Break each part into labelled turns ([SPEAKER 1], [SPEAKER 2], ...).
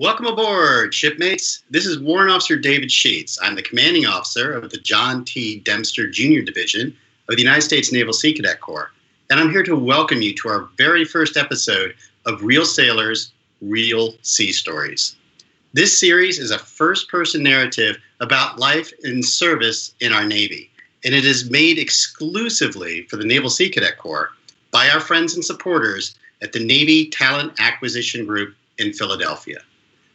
[SPEAKER 1] Welcome aboard, shipmates. This is Warrant Officer David Sheets. I'm the commanding officer of the John T. Dempster Jr. Division of the United States Naval Sea Cadet Corps, and I'm here to welcome you to our very first episode of Real Sailors, Real Sea Stories. This series is a first-person narrative about life and service in our Navy, and it is made exclusively for the Naval Sea Cadet Corps by our friends and supporters at the Navy Talent Acquisition Group in Philadelphia.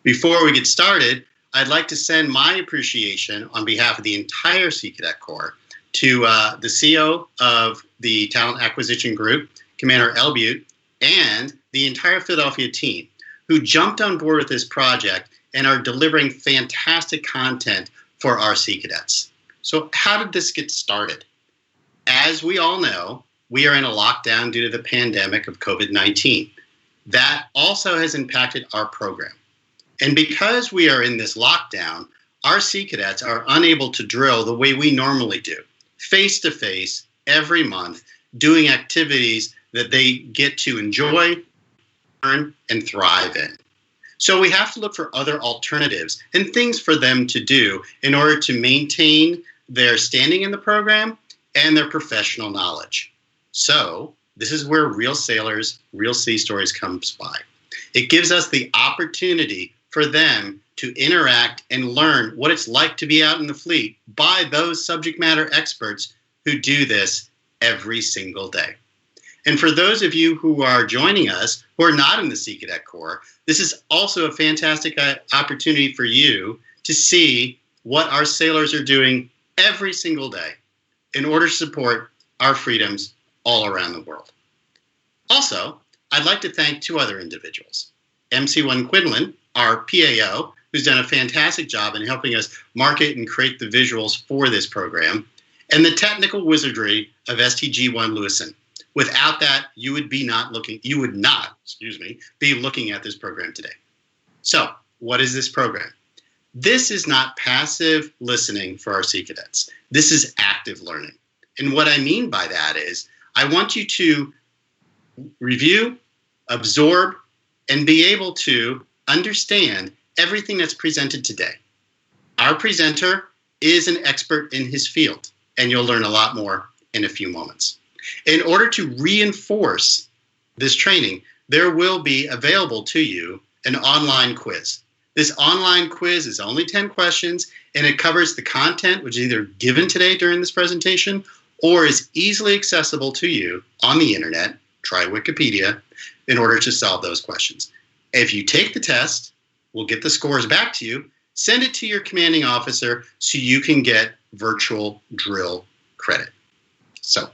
[SPEAKER 1] Before we get started, I'd like to send my appreciation on behalf of the entire Sea Cadet Corps to the CO of the Talent Acquisition Group, Commander Elbute, and the entire Philadelphia team who jumped on board with this project and are delivering fantastic content for our Sea Cadets. So how did this get started? As we all know, we are in a lockdown due to the pandemic of COVID-19. That also has impacted our program. And because we are in this lockdown, our Sea Cadets are unable to drill the way we normally do, face-to-face, every month, doing activities that they get to enjoy, learn, and thrive in. So we have to look for other alternatives and things for them to do in order to maintain their standing in the program and their professional knowledge. So this is where Real Sailors, Real Sea Stories comes by. It gives us the opportunity for them to interact and learn what it's like to be out in the fleet by those subject matter experts who do this every single day. And for those of you who are joining us who are not in the Sea Cadet Corps, this is also a fantastic opportunity for you to see what our sailors are doing every single day in order to support our freedoms all around the world. Also, I'd like to thank two other individuals. MC1 Quinlan, our PAO, who's done a fantastic job in helping us market and create the visuals for this program, and the technical wizardry of STG1 Lewison. Without that, you would not be looking at this program today. So, what is this program? This is not passive listening for our Sea Cadets. This is active learning. And what I mean by that is, I want you to review, absorb, and be able to understand everything that's presented today. Our presenter is an expert in his field, and you'll learn a lot more in a few moments. In order to reinforce this training, there will be available to you an online quiz. This online quiz is only 10 questions, and it covers the content which is either given today during this presentation or is easily accessible to you on the internet, try Wikipedia, in order to solve those questions. If you take the test, we'll get the scores back to you, send it to your commanding officer so you can get virtual drill credit. So,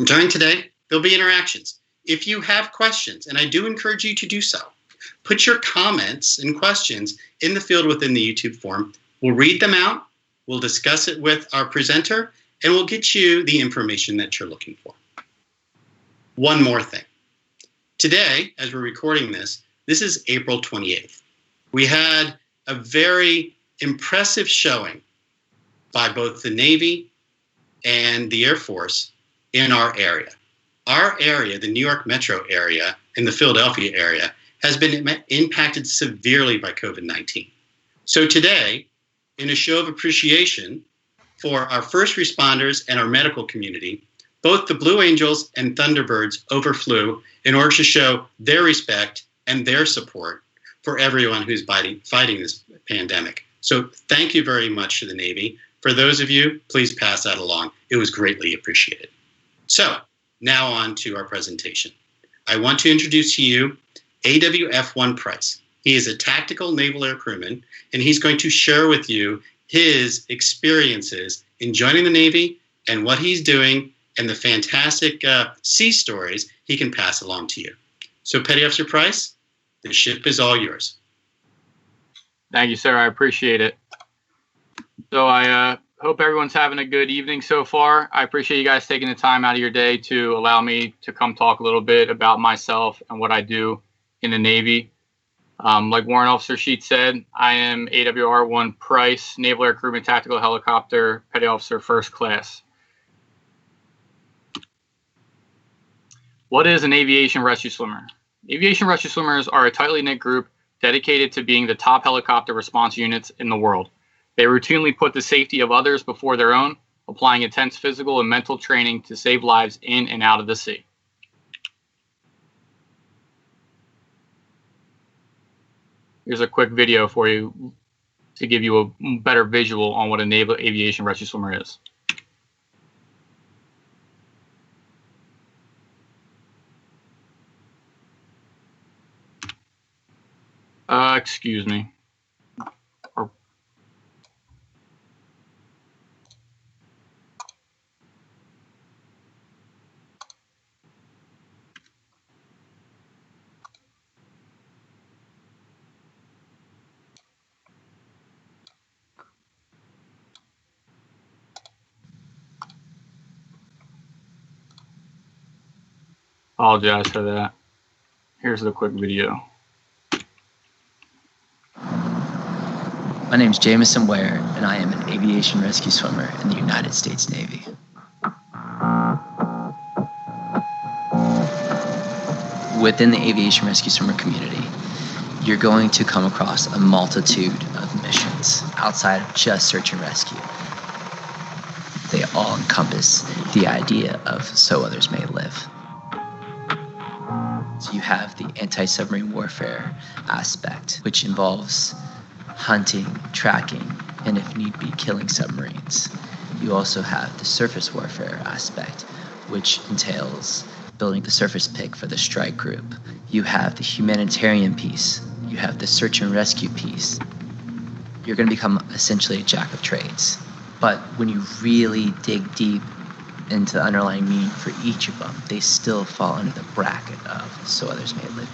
[SPEAKER 1] during today, there'll be interactions. If you have questions, and I do encourage you to do so, put your comments and questions in the field within the YouTube form. We'll read them out, we'll discuss it with our presenter, and we'll get you the information that you're looking for. One more thing. Today, as we're recording this is April 28th. We had a very impressive showing by both the Navy and the Air Force in our area. Our area, the New York metro area and the Philadelphia area, has been impacted severely by COVID-19. So today, in a show of appreciation for our first responders and our medical community, both the Blue Angels and Thunderbirds overflew in order to show their respect and their support for everyone who's fighting this pandemic. So thank you very much to the Navy. For those of you, please pass that along. It was greatly appreciated. So now on to our presentation. I want to introduce to you AWR1 Price. He is a tactical naval air crewman, and he's going to share with you his experiences in joining the Navy and what he's doing and the fantastic sea stories he can pass along to you. So Petty Officer Price, the ship is all yours.
[SPEAKER 2] Thank you, sir. I appreciate it. So I hope everyone's having a good evening so far. I appreciate you guys taking the time out of your day to allow me to come talk a little bit about myself and what I do in the Navy. Like Warrant Officer Sheets said, I am AWR1 Price, Naval Aircrew Tactical Helicopter, Petty Officer First Class. What is an aviation rescue swimmer? Aviation rescue swimmers are a tightly knit group dedicated to being the top helicopter response units in the world. They routinely put the safety of others before their own, applying intense physical and mental training to save lives in and out of the sea. Here's a quick video for you to give you a better visual on what a naval aviation rescue swimmer is. Excuse me. Apologize for that. Here's the quick video.
[SPEAKER 3] My name is Jamison Ware, and I am an aviation rescue swimmer in the United States Navy. Within the aviation rescue swimmer community, you're going to come across a multitude of missions outside of just search and rescue. They all encompass the idea of so others may live. So you have the anti-submarine warfare aspect, which involves hunting, tracking, and if need be, killing submarines. You also have the surface warfare aspect, which entails building the surface pick for the strike group. You have the humanitarian piece. You have the search and rescue piece. You're going to become essentially a jack of trades. But when you really dig deep into the underlying meaning for each of them, they still fall under the bracket of so others may live.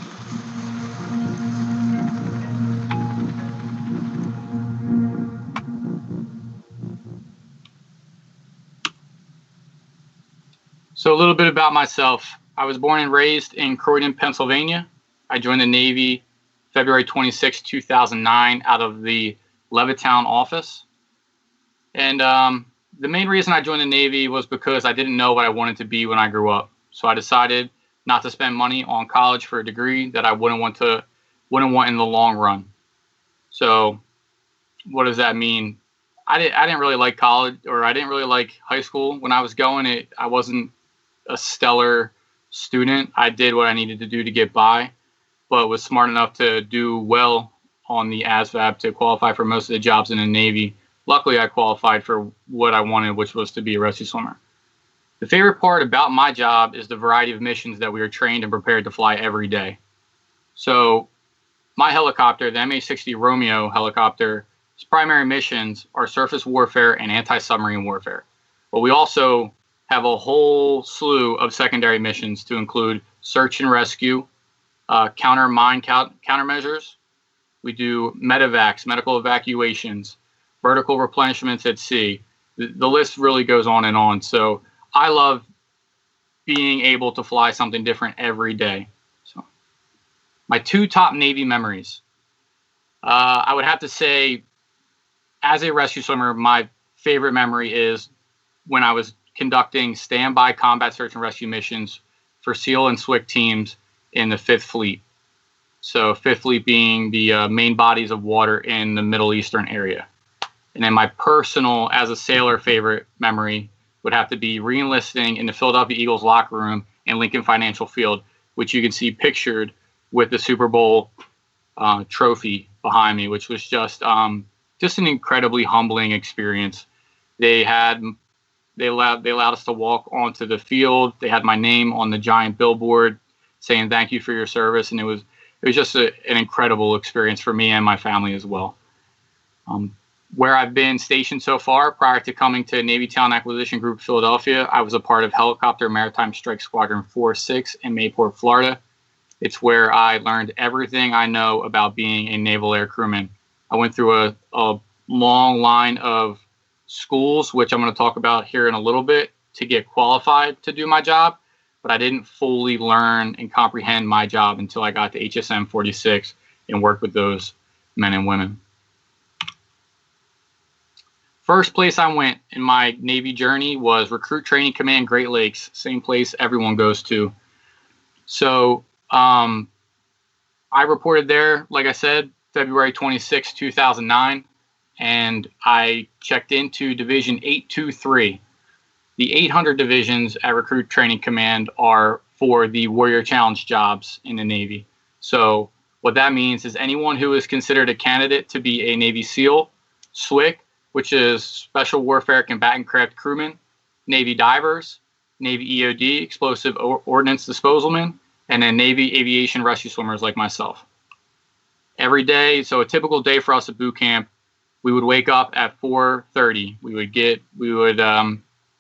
[SPEAKER 2] So a little bit about myself. I was born and raised in Croydon, Pennsylvania. I joined the Navy February 26, 2009 out of the Levittown office. And the main reason I joined the Navy was because I didn't know what I wanted to be when I grew up. So I decided not to spend money on college for a degree that I wouldn't want in the long run. So what does that mean? I didn't really like college, or I didn't really like high school when I was going. I wasn't a stellar student. I did what I needed to do to get by, but was smart enough to do well on the ASVAB to qualify for most of the jobs in the Navy. Luckily, I qualified for what I wanted, which was to be a rescue swimmer. The favorite part about my job is the variety of missions that we are trained and prepared to fly every day. So my helicopter, the MH-60 Romeo helicopter, its primary missions are surface warfare and anti-submarine warfare. But we also have a whole slew of secondary missions to include search and rescue, countermeasures. We do medevacs, medical evacuations, vertical replenishments at sea. The list really goes on and on. So I love being able to fly something different every day. So my two top Navy memories. I would have to say, as a rescue swimmer, my favorite memory is when I was conducting standby combat search and rescue missions for SEAL and SWIC teams in the 5th Fleet. So 5th Fleet being the main bodies of water in the Middle Eastern area. And then my personal, as a sailor, favorite memory would have to be re-enlisting in the Philadelphia Eagles locker room in Lincoln Financial Field, which you can see pictured with the Super Bowl trophy behind me, which was just an incredibly humbling experience. They allowed us to walk onto the field. They had my name on the giant billboard saying thank you for your service, and it was just an incredible experience for me and my family as well. Where I've been stationed so far, prior to coming to Navy Talent Acquisition Group Philadelphia, I was a part of Helicopter Maritime Strike Squadron 4-6 in Mayport, Florida. It's where I learned everything I know about being a naval aircrewman. I went through a long line of schools, which I'm going to talk about here in a little bit, to get qualified to do my job, but I didn't fully learn and comprehend my job until I got to HSM 46 and worked with those men and women. First place I went in my Navy journey was Recruit Training Command Great Lakes, same place everyone goes to. So I I reported there, like I said, February 26, 2009, and I checked into Division 823. The 800 divisions at Recruit Training Command are for the Warrior Challenge jobs in the Navy. So what that means is anyone who is considered a candidate to be a Navy SEAL, SWCC, which is Special Warfare Combatant Craft Crewman, Navy Divers, Navy EOD, Explosive Ordnance Disposalmen, and then Navy Aviation Rescue Swimmers like myself. Every day, so a typical day for us at boot camp, we would wake up at 4:30. We would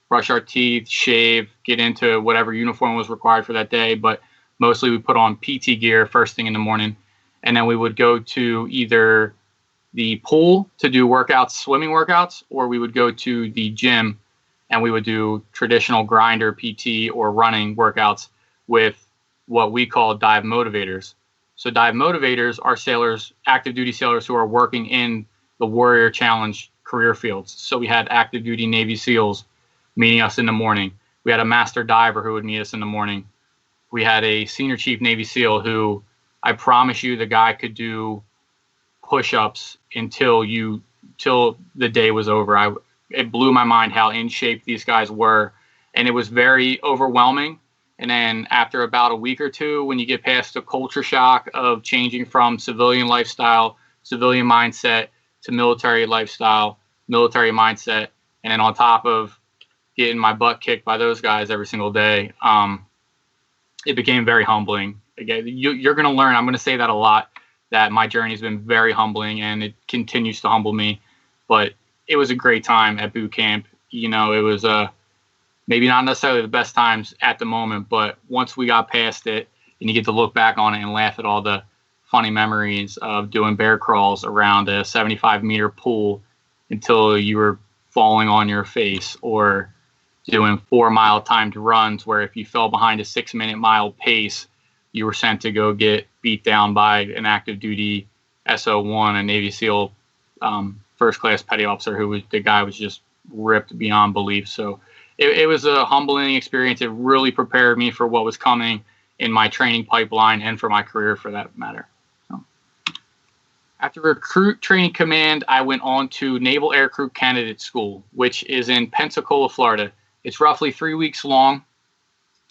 [SPEAKER 2] brush our teeth, shave, get into whatever uniform was required for that day, but mostly we put on PT gear first thing in the morning, and then we would go to either the pool to do workouts, swimming workouts, or we would go to the gym and we would do traditional grinder PT or running workouts with what we call dive motivators. So dive motivators are sailors, active duty sailors who are working in the Warrior Challenge career fields. So we had active duty Navy SEALs meeting us in the morning. We had a master diver who would meet us in the morning. We had a senior chief Navy SEAL who, I promise you, the guy could do push-ups until the day was over. It blew my mind how in shape these guys were, and it was very overwhelming. And then after about a week or two, when you get past the culture shock of changing from civilian lifestyle, civilian mindset to military lifestyle, military mindset, and then on top of getting my butt kicked by those guys every single day, it became very humbling. Again, you're going to learn, I'm going to say that a lot, that my journey has been very humbling and it continues to humble me. But it was a great time at boot camp. You know, it was maybe not necessarily the best times at the moment, but once we got past it and you get to look back on it and laugh at all the funny memories of doing bear crawls around a 75-meter pool until you were falling on your face, or doing 4-mile timed runs where if you fell behind a 6-minute mile pace, you were sent to go get beat down by an active duty SO1, a Navy SEAL first class petty officer the guy was just ripped beyond belief. So it was a humbling experience. It really prepared me for what was coming in my training pipeline and for my career for that matter. So, after Recruit Training Command, I went on to Naval Aircrew Candidate School, which is in Pensacola, Florida. It's roughly 3 weeks long,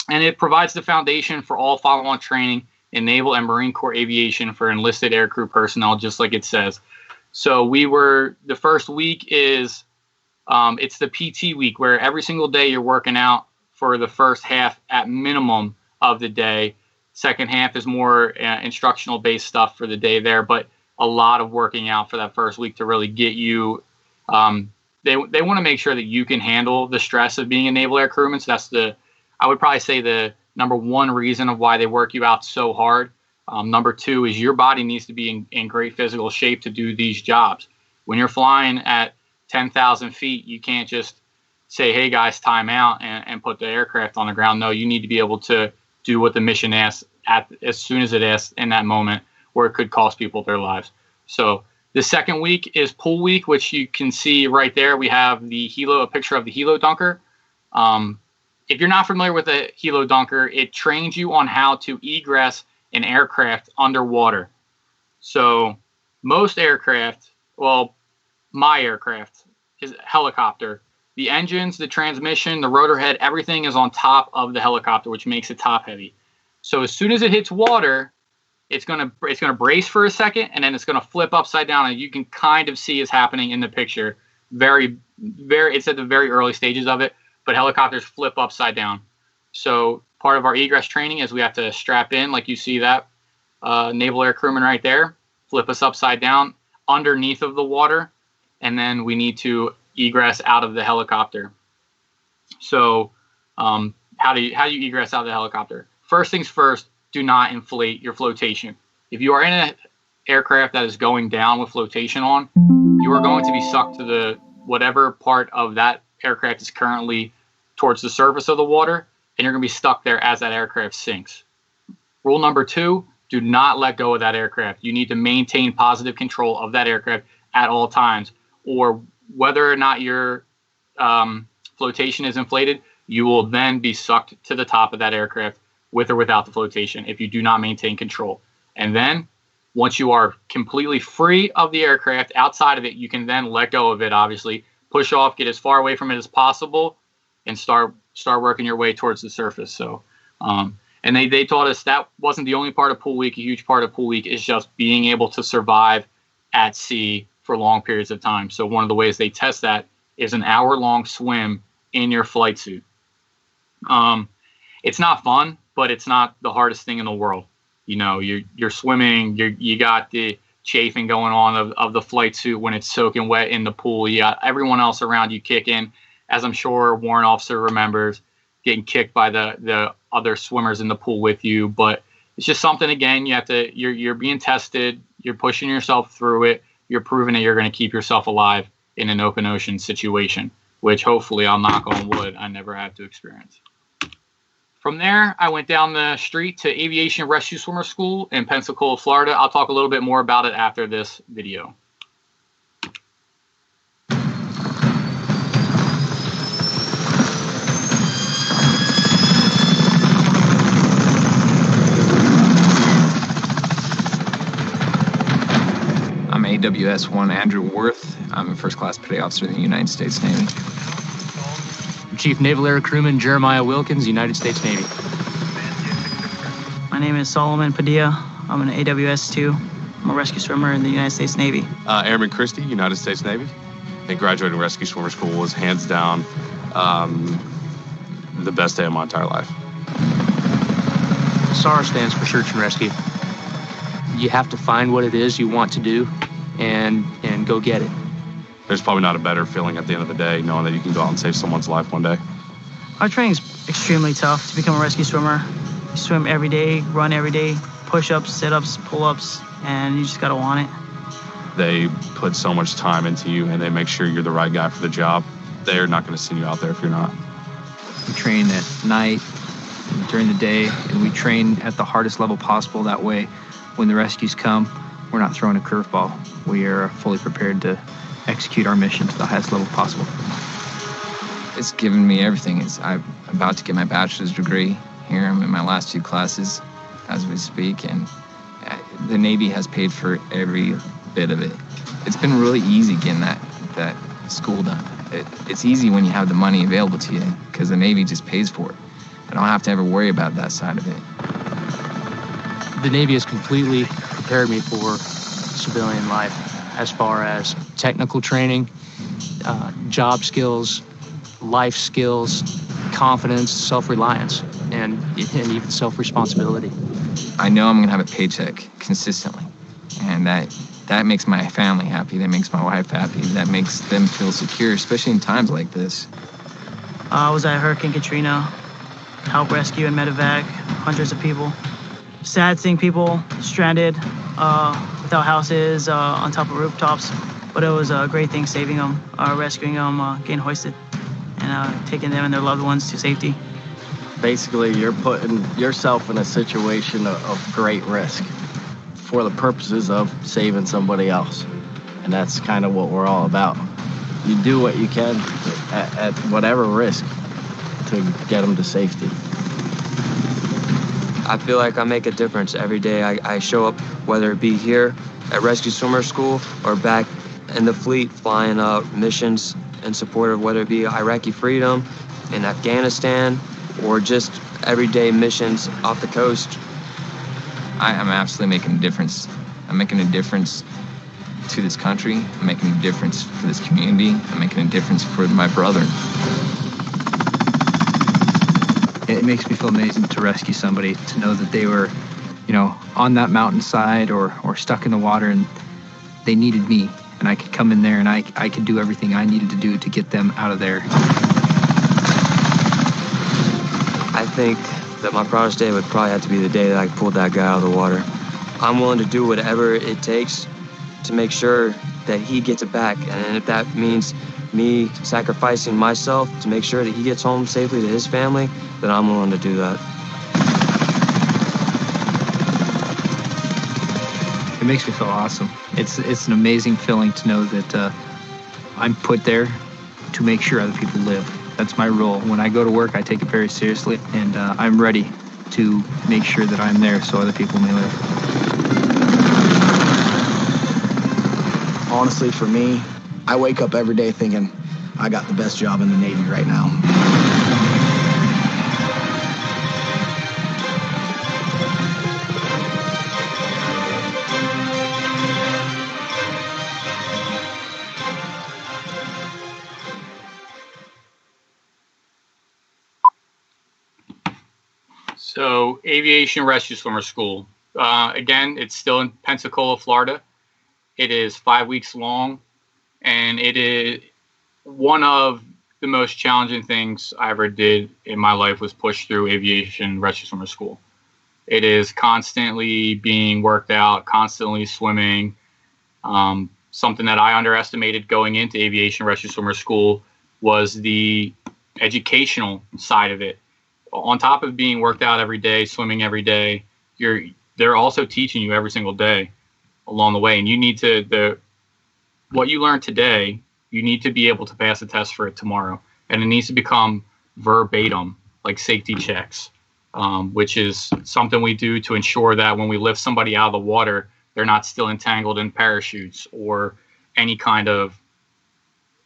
[SPEAKER 2] and it provides the foundation for all follow-on training in Naval and Marine Corps aviation for enlisted aircrew personnel, just like it says. So the first week is, it's the PT week where every single day you're working out for the first half at minimum of the day. Second half is more instructional based stuff for the day there, but a lot of working out for that first week to really get you, they want to make sure that you can handle the stress of being a naval air crewman. So I would probably say the number one reason of why they work you out so hard. Number two is your body needs to be in great physical shape to do these jobs. When you're flying at 10,000 feet, you can't just say, hey guys, time out and put the aircraft on the ground. No, you need to be able to do what the mission asks as soon as it asks in that moment, or it could cost people their lives. So the second week is pool week, which you can see right there. We have a picture of the helo dunker. If you're not familiar with the helo dunker, it trains you on how to egress an aircraft underwater. So most aircraft, well, my aircraft is a helicopter. The engines, the transmission, the rotor head, everything is on top of the helicopter, which makes it top heavy. So as soon as it hits water, it's gonna brace for a second, and then it's gonna flip upside down, and you can kind of see it's happening in the picture. It's at the very early stages of it, but helicopters flip upside down. So part of our egress training is we have to strap in, like you see that naval air crewman right there, flip us upside down underneath of the water, and then we need to egress out of the helicopter. So how do you egress out of the helicopter? First things first, do not inflate your flotation. If you are in an aircraft that is going down with flotation on, you are going to be sucked to the whatever part of that aircraft is currently towards the surface of the water, and you're going to be stuck there as that aircraft sinks. Rule number 2, do not let go of that aircraft. You need to maintain positive control of that aircraft at all times, or whether or not your flotation is inflated, you will then be sucked to the top of that aircraft with or without the flotation if you do not maintain control. And then Once you are completely free of the aircraft, outside of it, you can then let go of it, obviously, push off, get as far away from it as possible, and start working your way towards the surface. So, and they taught us that wasn't the only part of pool week. A huge part of pool week is just being able to survive at sea for long periods of time. So one of the ways they test that is an hour-long swim in your flight suit. It's not fun, but it's not the hardest thing in the world. You know, you're swimming, you got the chafing going on of the flight suit when it's soaking wet in the pool. You got everyone else around you kicking, as I'm sure warrant officer remembers, getting kicked by the other swimmers in the pool with you. But it's just something, again, you're being tested, you're pushing yourself through it, you're proving that you're going to keep yourself alive in an open ocean situation, which hopefully, I'll knock on wood, I never have to experience. From there, I went down the street to Aviation Rescue Swimmer School in Pensacola, Florida. I'll talk a little bit more about it after this video.
[SPEAKER 4] I'm AWS1 Andrew Worth. I'm a first class petty officer in the United States Navy.
[SPEAKER 5] Chief Naval Aircrewman Jeremiah Wilkins, United States Navy.
[SPEAKER 6] My name is Solomon Padilla. I'm an AWS2. I'm a rescue swimmer in the United States Navy.
[SPEAKER 7] Airman Christie, United States Navy. And graduating rescue swimmer school was hands down the best day of my entire life.
[SPEAKER 5] SAR stands for Search and Rescue. You have to find what it is you want to do and go get it.
[SPEAKER 7] There's probably not a better feeling at the end of the day knowing that you can go out and save someone's life one day.
[SPEAKER 6] Our training's extremely tough to become a rescue swimmer. You swim every day, run every day, push-ups, sit-ups, pull-ups, and you just gotta want it.
[SPEAKER 7] They put so much time into you and they make sure you're the right guy for the job. They're not going to send you out there if you're not.
[SPEAKER 4] We train at night, during the day, and we train at the hardest level possible. That way, when the rescues come, we're not throwing a curveball. We are fully prepared to execute our mission to the highest level possible. It's given me everything. I'm about to get my bachelor's degree here. I'm in my last 2 classes as we speak, and the Navy has paid for every bit of it. It's been really easy getting that school done. It's easy when you have the money available to you because the Navy just pays for it. I don't have to ever worry about that side of it.
[SPEAKER 5] The Navy has completely prepared me for civilian life as far as technical training, job skills, life skills, confidence, self-reliance, and even self-responsibility.
[SPEAKER 4] I know I'm gonna have a paycheck consistently, and that makes my family happy, that makes my wife happy, that makes them feel secure, especially in times like this.
[SPEAKER 6] I was at Hurricane Katrina, helped rescue and medevac hundreds of people. Sad seeing people stranded without houses, on top of rooftops, but it was a great thing saving them, rescuing them, getting hoisted, and taking them and their loved ones to safety.
[SPEAKER 8] Basically, you're putting yourself in a situation of great risk for the purposes of saving somebody else. And that's kind of what we're all about. You do what you can at whatever risk to get them to safety.
[SPEAKER 9] I feel like I make a difference every day. I show up, whether it be here at Rescue Swimmer School or back in the fleet flying missions in support of whether it be Iraqi freedom in Afghanistan or just everyday missions off the coast.
[SPEAKER 4] I'm absolutely making a difference. I'm making a difference to this country. I'm making a difference for this community. I'm making a difference for my brother. It makes me feel amazing to rescue somebody, to know that they were, on that mountainside or stuck in the water and they needed me. And I could come in there and I could do everything I needed to do to get them out of there.
[SPEAKER 9] I think that my proudest day would probably have to be the day that I pulled that guy out of the water. I'm willing to do whatever it takes to make sure that he gets it back. And if that means me sacrificing myself to make sure that he gets home safely to his family, then I'm willing to do that.
[SPEAKER 4] It makes me feel awesome. It's an amazing feeling to know that I'm put there to make sure other people live. That's my role. When I go to work, I take it very seriously, and I'm ready to make sure that I'm there so other people may live.
[SPEAKER 10] Honestly, for me, I wake up every day thinking I got the best job in the Navy right now.
[SPEAKER 2] So, Aviation Rescue Swimmer School. Again, it's still in Pensacola, Florida. It is 5 weeks long, and it is one of the most challenging things I ever did in my life was push through Aviation Rescue Swimmer School. It is constantly being worked out, constantly swimming. Something that I underestimated going into Aviation Rescue Swimmer School was the educational side of it. On top of being worked out every day, swimming every day, they're also teaching you every single day along the way. And you need to, what you learn today, you need to be able to pass the test for it tomorrow. And it needs to become verbatim, like safety checks, which is something we do to ensure that when we lift somebody out of the water, they're not still entangled in parachutes or any kind of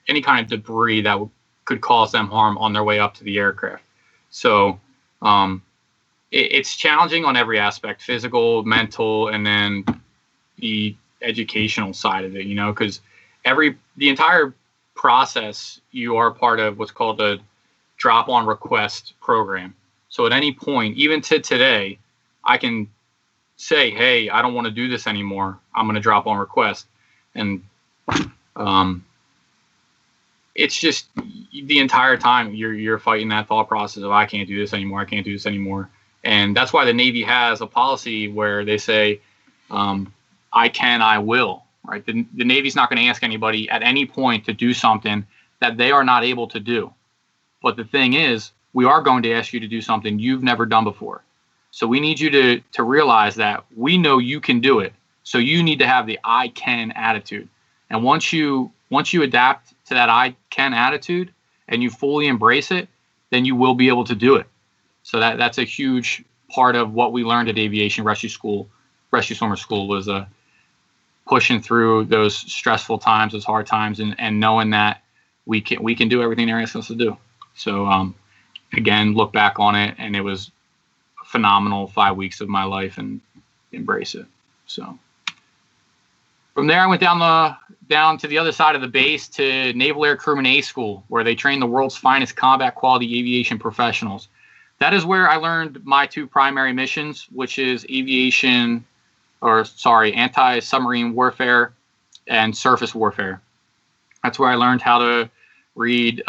[SPEAKER 2] debris that could cause them harm on their way up to the aircraft. So it's challenging on every aspect, physical, mental, and then the educational side of it, because the entire process, you are part of what's called a drop-on request program. So at any point, even to today, I can say, hey, I don't want to do this anymore. I'm going to drop on request. And it's just the entire time you're fighting that thought process of I can't do this anymore. I can't do this anymore. And that's why the Navy has a policy where they say, I can, I will, right? The Navy's not going to ask anybody at any point to do something that they are not able to do. But the thing is, we are going to ask you to do something you've never done before. So we need you to realize that we know you can do it. So you need to have the I can attitude. And once you adapt to that I can attitude and you fully embrace it, then you will be able to do it. So that's a huge part of what we learned at Aviation Rescue Swimmer School was pushing through those stressful times, those hard times, and knowing that we can do everything they're asking us to do. So again, look back on it, and it was a phenomenal 5 weeks of my life, and embrace it. So from there, I went down to the other side of the base to Naval Aircrewman A School, where they train the world's finest combat quality aviation professionals. That is where I learned my two primary missions, which is anti-submarine warfare and surface warfare. That's where I learned how to read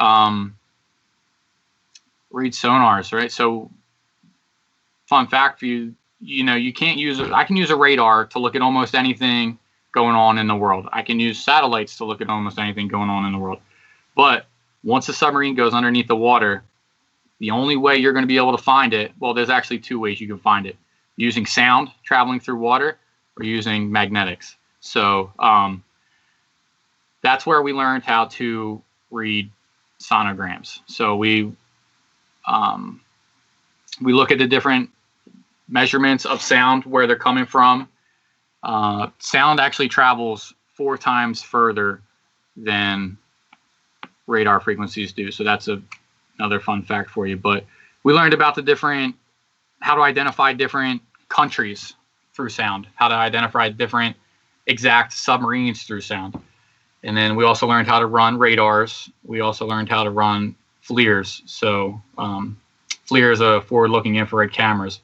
[SPEAKER 2] sonars, right? So fun fact for you, I can use a radar to look at almost anything going on in the world. I can use satellites to look at almost anything going on in the world. But once a submarine goes underneath the water, the only way you're going to be able to find it, well, there's actually two ways you can find it. Using sound traveling through water or using magnetics. So that's where we learned how to read sonograms. So we look at the different measurements of sound, where they're coming from. Sound actually travels 4 times further than radar frequencies do. So that's another fun fact for you. But we learned about how to identify different countries through sound, how to identify different exact submarines through sound. And then we also learned how to run radars. We also learned how to run FLIRs. So FLIRs are forward-looking infrared cameras.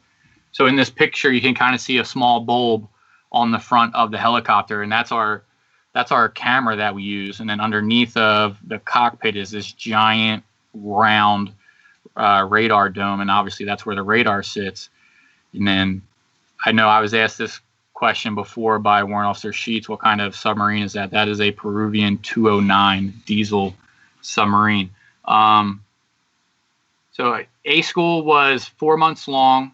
[SPEAKER 2] So in this picture, you can kind of see a small bulb on the front of the helicopter, and that's our camera that we use. And then underneath of the cockpit is this giant round radar dome, and obviously that's where the radar sits. And then I know I was asked this question before by Warrant Officer Sheets, what kind of submarine is that? That is a Peruvian 209 diesel submarine. So A School was 4 months long.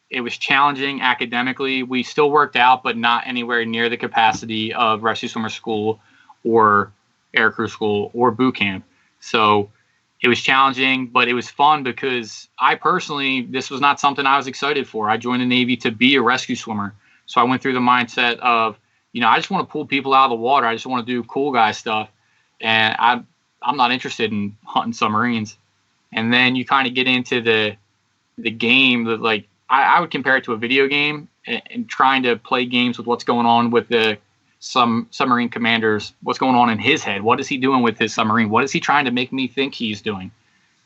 [SPEAKER 2] It was challenging academically. We still worked out, but not anywhere near the capacity of Rescue Swimmer School or Aircrew School or boot camp. So it was challenging, but it was fun because this was not something I was excited for. I joined the Navy to be a rescue swimmer. So I went through the mindset of, I just want to pull people out of the water. I just want to do cool guy stuff. And I'm not interested in hunting submarines. And then you kind of get into the game that, like, I would compare it to a video game and trying to play games with what's going on with some submarine commanders, what's going on in his head. What is he doing with his submarine? What is he trying to make me think he's doing?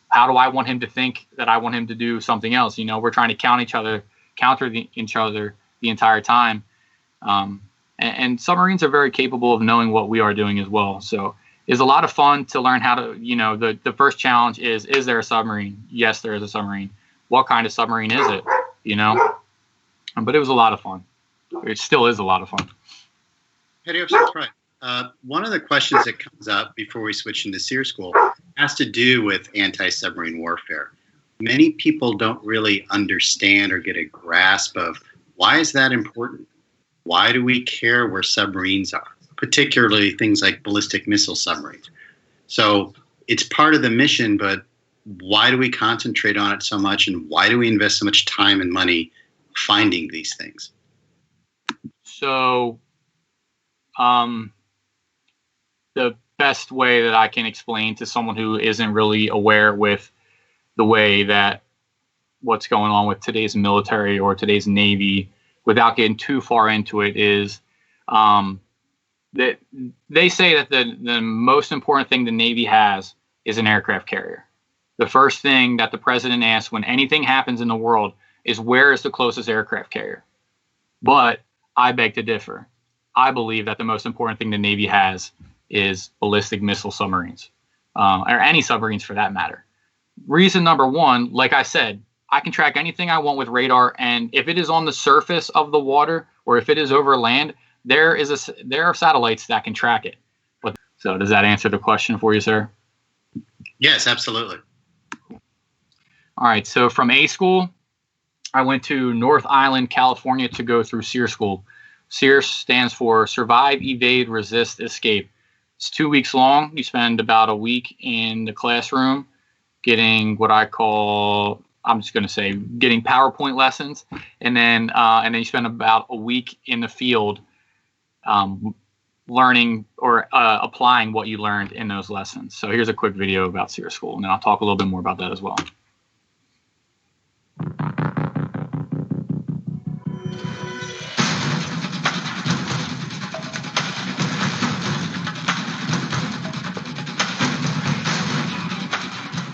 [SPEAKER 2] How do I want him to think that I want him to do something else? We're trying to counter each other the entire time. And submarines are very capable of knowing what we are doing as well. So it's a lot of fun to learn how to, the first challenge is there a submarine? Yes, there is a submarine. What kind of submarine is it? But it was a lot of fun. It still is a lot of fun.
[SPEAKER 1] Petty Officer Price, one of the questions that comes up before we switch into SERE School has to do with anti-submarine warfare. Many people don't really understand or get a grasp of why is that important? Why do we care where submarines are, particularly things like ballistic missile submarines? So it's part of the mission, but why do we concentrate on it so much, and why do we invest so much time and money finding these things?
[SPEAKER 2] So the best way that I can explain to someone who isn't really aware with the way that what's going on with today's military or today's Navy, without getting too far into it, is that they say that the most important thing the Navy has is an aircraft carrier. The first thing that the president asks when anything happens in the world is, where is the closest aircraft carrier? But I beg to differ. I believe that the most important thing the Navy has is ballistic missile submarines, or any submarines for that matter. Reason number one, like I said, I can track anything I want with radar, and if it is on the surface of the water or if it is over land, there are satellites that can track it. So does that answer the question for you, sir?
[SPEAKER 1] Yes, absolutely.
[SPEAKER 2] All right, so from A School, I went to North Island, California to go through SERE School. SERE stands for Survive, Evade, Resist, Escape. It's 2 weeks long. You spend about a week in the classroom getting what I call, I'm just going to say, getting PowerPoint lessons. And then you spend about a week in the field learning or applying what you learned in those lessons. So here's a quick video about SERE School, and then I'll talk a little bit more about that as well.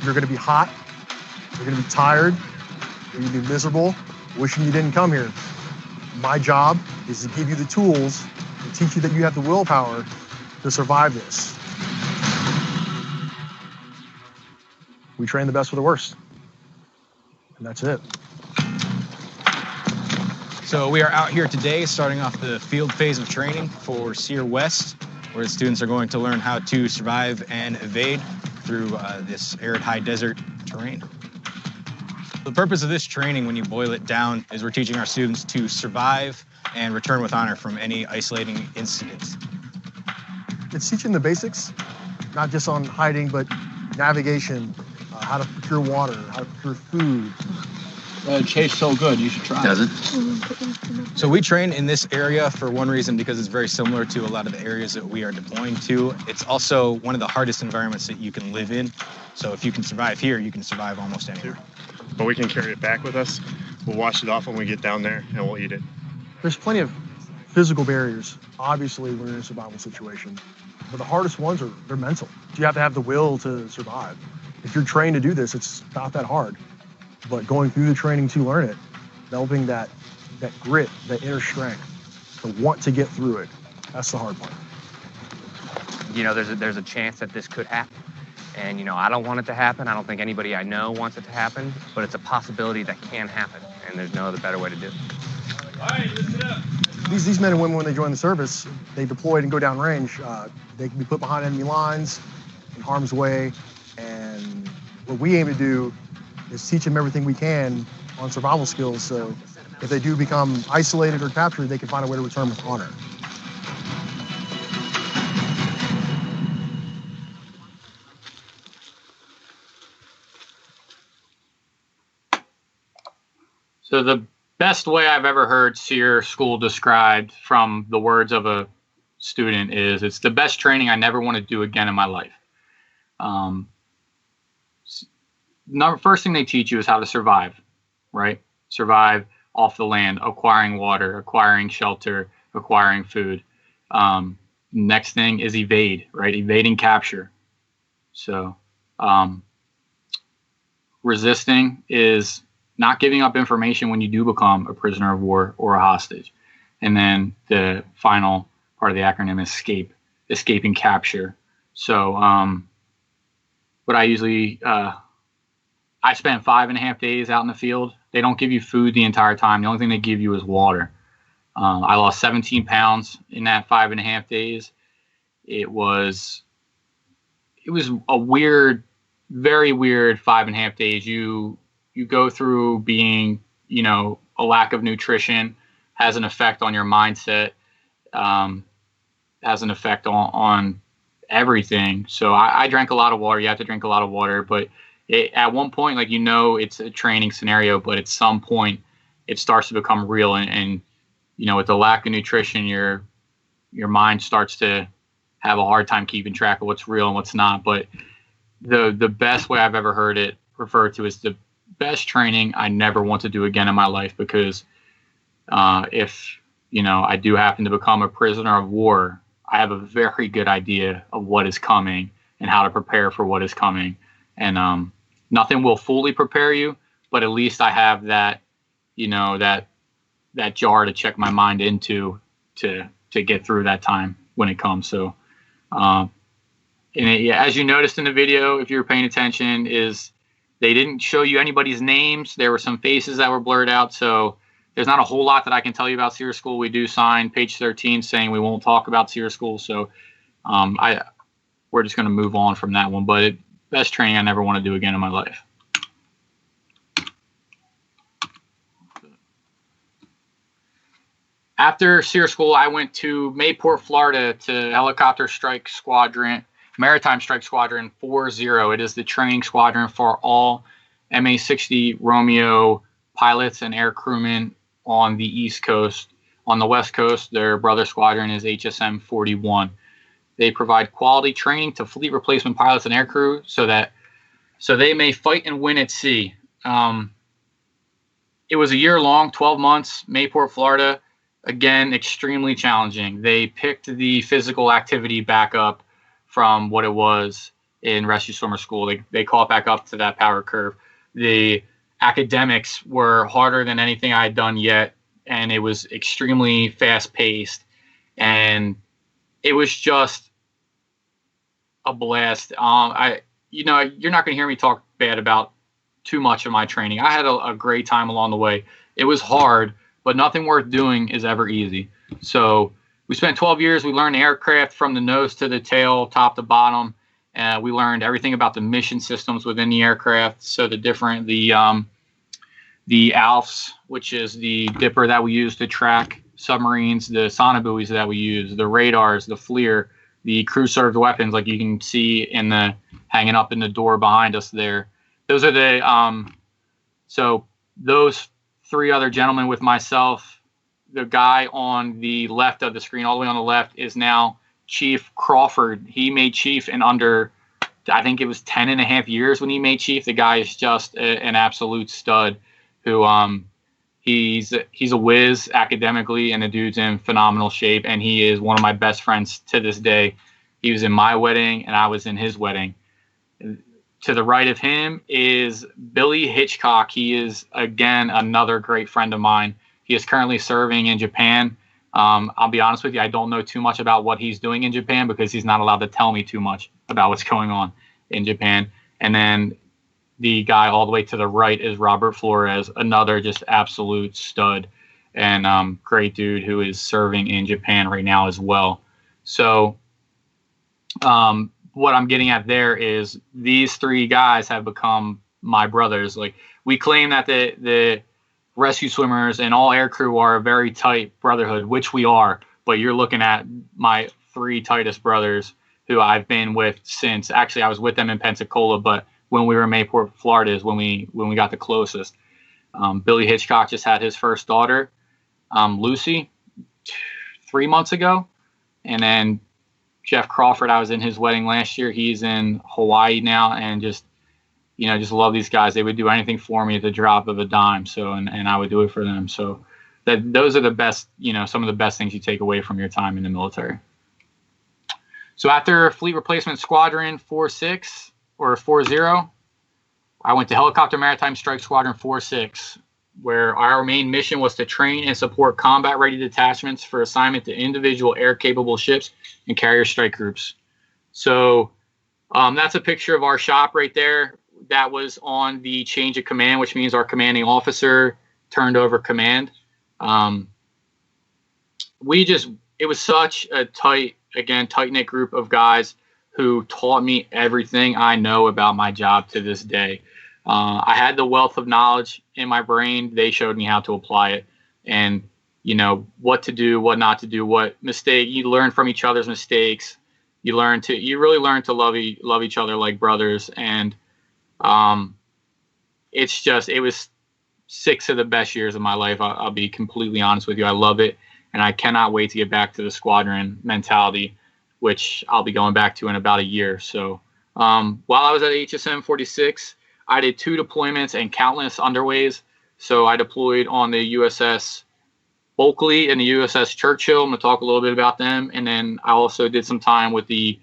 [SPEAKER 11] You're going to be hot, you're going to be tired, you're going to be miserable, wishing you didn't come here. My job is to give you the tools and teach you that you have the willpower to survive this. We train the best for the worst, and that's it.
[SPEAKER 12] So we are out here today starting off the field phase of training for SERE West, where the students are going to learn how to survive and evade through this arid high desert terrain. The purpose of this training, when you boil it down, is we're teaching our students to survive and return with honor from any isolating incidents.
[SPEAKER 11] It's teaching the basics, not just on hiding, but navigation, how to procure water, how to procure food.
[SPEAKER 10] It tastes so good, you should try it.
[SPEAKER 12] Does it? So we train in this area for one reason, because it's very similar to a lot of the areas that we are deploying to. It's also one of the hardest environments that you can live in. So if you can survive here, you can survive almost anywhere.
[SPEAKER 13] But we can carry it back with us. We'll wash it off when we get down there, and we'll eat it.
[SPEAKER 11] There's plenty of physical barriers, obviously, when you're in a survival situation. But the hardest ones they're mental. You have to have the will to survive. If you're trained to do this, it's not that hard. But going through the training to learn it, developing that grit, that inner strength, to want to get through it, that's the hard part.
[SPEAKER 14] There's a chance that this could happen. And, I don't want it to happen. I don't think anybody I know wants it to happen, but it's a possibility that can happen, and there's no other better way to do it.
[SPEAKER 11] All right, listen up. These men and women, when they join the service, they deployed and go down range. They can be put behind enemy lines, in harm's way, and what we aim to do is teach them everything we can on survival skills, so if they do become isolated or captured, they can find a way to return with honor.
[SPEAKER 2] So the best way I've ever heard SERE School described from the words of a student is, it's the best training I never want to do again in my life. First thing they teach you is how to survive, right? Survive off the land, acquiring water, acquiring shelter, acquiring food. Next thing is evade, right? Evade and capture. So resisting is not giving up information when you do become a prisoner of war or a hostage. And then the final part of the acronym is escape and capture. So what I usually, I spent 5.5 days out in the field. They don't give you food the entire time. The only thing they give you is water. I lost 17 pounds in that 5.5 days. It was a weird, very weird 5.5 days. You go through being, a lack of nutrition has an effect on your mindset, has an effect on everything. So I drank a lot of water. You have to drink a lot of water, but at one point, it's a training scenario, but at some point it starts to become real. And with the lack of nutrition, your mind starts to have a hard time keeping track of what's real and what's not. But the best way I've ever heard it referred to as the best training I never want to do again in my life, because if I do happen to become a prisoner of war, I have a very good idea of what is coming and how to prepare for what is coming. And nothing will fully prepare you, but at least I have that, that jar to check my mind into to get through that time when it comes. So, as you noticed in the video, if you were paying attention, is they didn't show you anybody's names. There were some faces that were blurred out. So there's not a whole lot that I can tell you about SERE School. We do sign page 13 saying we won't talk about SERE School. So we're just going to move on from that one. But best training I never want to do again in my life. After SERE School, I went to Mayport, Florida, to Helicopter Strike Squadron, Maritime Strike Squadron 40. It is the training squadron for all MA-60 Romeo pilots and air crewmen on the East Coast. On the West Coast, their brother squadron is HSM 41. They provide quality training to fleet replacement pilots and air crew so they may fight and win at sea. It was a year long, 12 months, Mayport, Florida. Again, extremely challenging. They picked the physical activity back up from what it was in Rescue Swimmer School. They call it back up to that power curve. The academics were harder than anything I had done yet, and it was extremely fast-paced, and it was just a blast. You're not going to hear me talk bad about too much of my training. I had a great time along the way. It was hard, but nothing worth doing is ever easy. So we spent 12 years. We learned aircraft from the nose to the tail, top to bottom. We learned everything about the mission systems within the aircraft. So the ALFs, which is the dipper that we use to track submarines, the sonobuoys that we use, the radars, the FLIR, the crew-served weapons, like you can see hanging up in the door behind us there. Those are so those three other gentlemen with myself. The guy on the left of the screen, all the way on the left, is now Chief Crawford. He made chief in under, I think it was 10.5 years when he made chief. The guy is just an absolute stud who he's a whiz academically, and the dude's in phenomenal shape, and he is one of my best friends to this day. He was in my wedding, and I was in his wedding. To the right of him is Billy Hitchcock. He is, again, another great friend of mine. He is currently serving in Japan. I'll be honest with you, I don't know too much about what he's doing in Japan because he's not allowed to tell me too much about what's going on in Japan. And then the guy all the way to the right is Robert Flores, another just absolute stud and great dude who is serving in Japan right now as well. So what I'm getting at there is these three guys have become my brothers. Like, we claim that the rescue swimmers and all air crew are a very tight brotherhood, which we are, but you're looking at my three tightest brothers who I've been with since, actually I was with them in Pensacola, but when we were in Mayport, Florida is when we got the closest. Billy Hitchcock just had his first daughter, Lucy, 3 months ago. And then Jeff Crawford, I was in his wedding last year. He's in Hawaii now, and just love these guys. They would do anything for me at the drop of a dime. So, and I would do it for them. So those are the best, some of the best things you take away from your time in the military. So after Fleet Replacement Squadron 46 or 40, I went to Helicopter Maritime Strike Squadron 46, where our main mission was to train and support combat-ready detachments for assignment to individual air-capable ships and carrier strike groups. So that's a picture of our shop right there. That was on the change of command, which means our commanding officer turned over command. It was such a tight-knit group of guys who taught me everything I know about my job to this day. I had the wealth of knowledge in my brain. They showed me how to apply it, and what to do, what not to do, what mistake. You learn from each other's mistakes. You really learn to love each other like brothers. And it was 6 of the best years of my life. I'll be completely honest with you. I love it, and I cannot wait to get back to the squadron mentality, which I'll be going back to in about a year. So while I was at HSM 46, I did 2 deployments and countless underways. So I deployed on the USS Bulkeley and the USS Churchill. I'm going to talk a little bit about them. And then I also did some time with the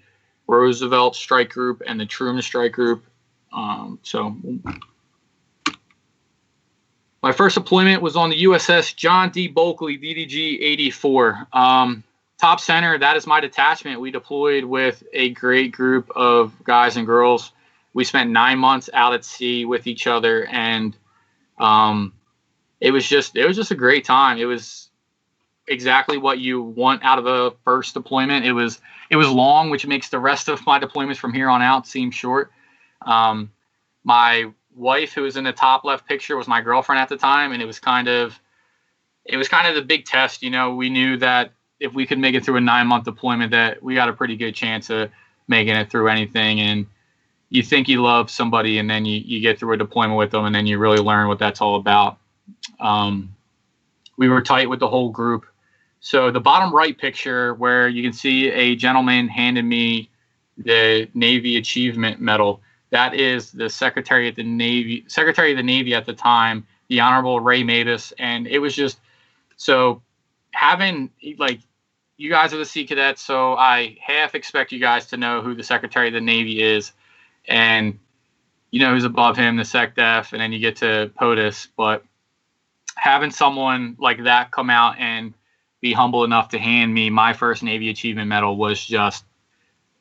[SPEAKER 2] Roosevelt Strike Group and the Truman Strike Group. So my first deployment was on the USS John D. Bulkeley, DDG 84. Top center, that is my detachment. We deployed with a great group of guys and girls. We spent 9 months out at sea with each other, and it was just a great time. It was exactly what you want out of a first deployment. It was long, which makes the rest of my deployments from here on out seem short. My wife, who was in the top left picture, was my girlfriend at the time, and it was kind of the big test. We knew that if we could make it through a 9-month deployment, that we got a pretty good chance of making it through anything. And you think you love somebody, and then you get through a deployment with them, and then you really learn what that's all about. We were tight with the whole group. So the bottom right picture, where you can see a gentleman handed me the Navy Achievement Medal, that is the Secretary of the Navy at the time, the Honorable Ray Mavis. And it was just, so having, you guys are the Sea Cadets, so I half expect you guys to know who the Secretary of the Navy is. And who's above him, the SecDef, and then you get to POTUS. But having someone like that come out and be humble enough to hand me my first Navy Achievement Medal was just,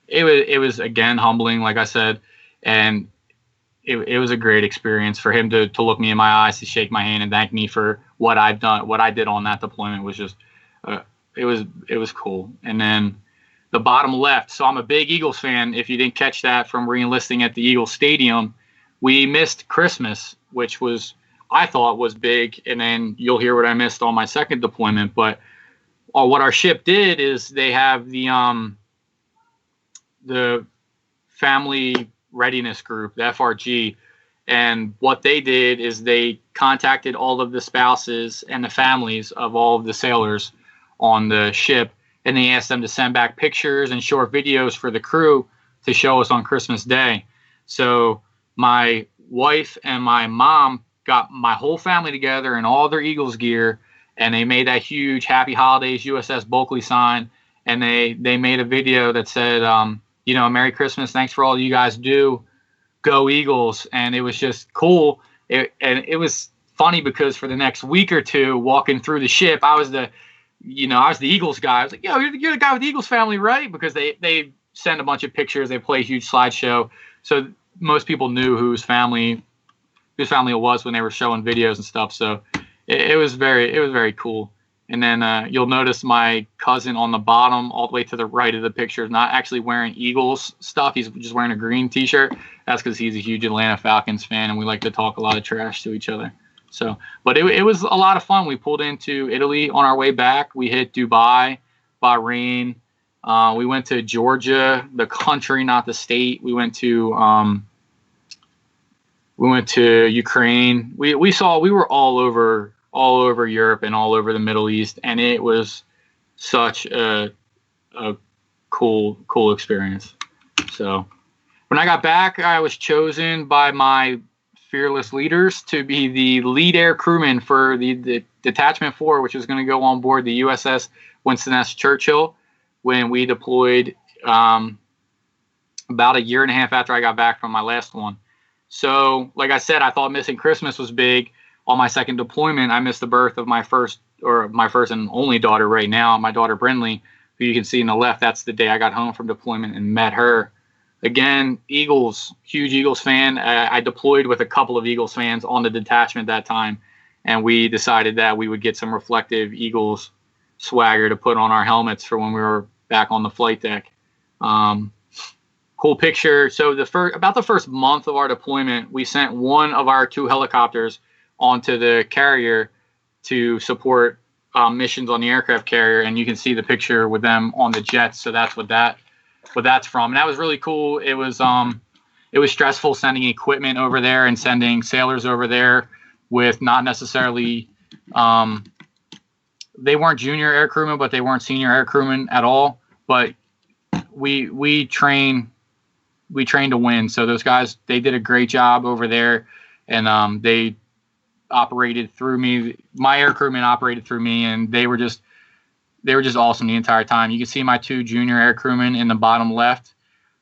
[SPEAKER 2] it was again humbling, like I said, and it was a great experience for him to look me in my eyes, to shake my hand and thank me for what I've done, what I did on that deployment was just, it was cool. And then the bottom left. So I'm a big Eagles fan. If you didn't catch that from re-enlisting at the Eagles Stadium, we missed Christmas, which I thought was big. And then you'll hear what I missed on my second deployment. But what our ship did is they have the Family Readiness Group, the FRG. And what they did is they contacted all of the spouses and the families of all of the sailors on the ship, and they asked them to send back pictures and short videos for the crew to show us on Christmas Day. So my wife and my mom got my whole family together in all their Eagles gear, and they made that huge Happy Holidays USS Bulkeley sign, and they made a video that said, Merry Christmas, thanks for all you guys do, go Eagles. And it was just cool. And it was funny because for the next week or two, walking through the ship, I was the Eagles guy. I was like, you're the guy with the Eagles family, right? Because they send a bunch of pictures. They play a huge slideshow. So most people knew whose family it was when they were showing videos and stuff. So it was very cool. And then you'll notice my cousin on the bottom, all the way to the right of the picture, is not actually wearing Eagles stuff. He's just wearing a green T-shirt. That's because he's a huge Atlanta Falcons fan, and we like to talk a lot of trash to each other. So, but it was a lot of fun. We pulled into Italy on our way back. We hit Dubai, Bahrain. We went to Georgia, the country, not the state. We went to We went to Ukraine. We were all over Europe and all over the Middle East, and it was such a cool experience. So when I got back, I was chosen by my fearless leaders to be the lead air crewman for the Detachment 4, which was going to go on board the USS Winston S. Churchill when we deployed about a year and a half after I got back from my last one. So, like I said, I thought missing Christmas was big. On my second deployment, I missed the birth of my first and only daughter right now, my daughter Brindley, who you can see in the left. That's the day I got home from deployment and met her. Again, Eagles, huge Eagles fan. I deployed with a couple of Eagles fans on the detachment that time, and we decided that we would get some reflective Eagles swagger to put on our helmets for when we were back on the flight deck. Cool picture. So about the first month of our deployment, we sent one of our 2 helicopters onto the carrier to support missions on the aircraft carrier, and you can see the picture with them on the jets. So that's what that's from. And that was really cool. It was stressful sending equipment over there and sending sailors over there with not necessarily they weren't junior air crewmen, but they weren't senior air crewmen at all. But we train to win. So those guys, they did a great job over there, and they operated through me. My air crewmen operated through me, and they were just awesome the entire time. You can see my 2 junior air crewmen in the bottom left,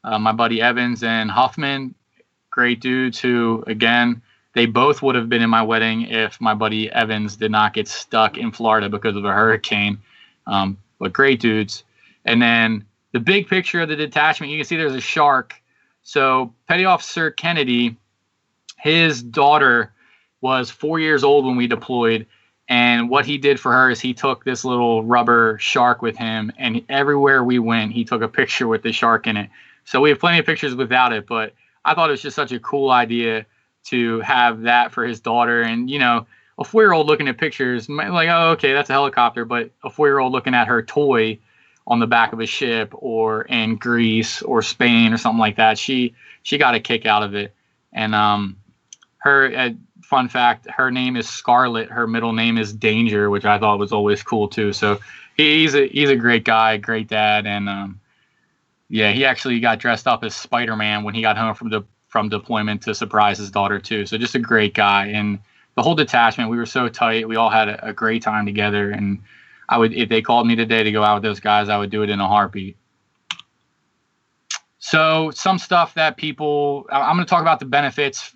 [SPEAKER 2] my buddy Evans and Huffman, great dudes who, again, they both would have been in my wedding if my buddy Evans did not get stuck in Florida because of a hurricane. But great dudes. And then the big picture of the detachment, you can see there's a shark. So Petty Officer Kennedy, his daughter was 4 years old when we deployed. And what he did for her is he took this little rubber shark with him, and everywhere we went, he took a picture with the shark in it. So we have plenty of pictures without it, but I thought it was just such a cool idea to have that for his daughter. And, you know, a 4-year-old looking at pictures, like, oh, okay, that's a helicopter. But a 4-year-old looking at her toy on the back of a ship or in Greece or Spain or something like that, she got a kick out of it. And her fun fact, her name is Scarlet. Her middle name is Danger, which I thought was always cool too. So he's a great guy, great dad, and yeah, he actually got dressed up as Spider-Man when he got home from deployment to surprise his daughter too. So just a great guy, and the whole detachment, we were so tight. We all had a great time together, and if they called me today to go out with those guys, I would do it in a heartbeat. So some stuff that I'm going to talk about the benefits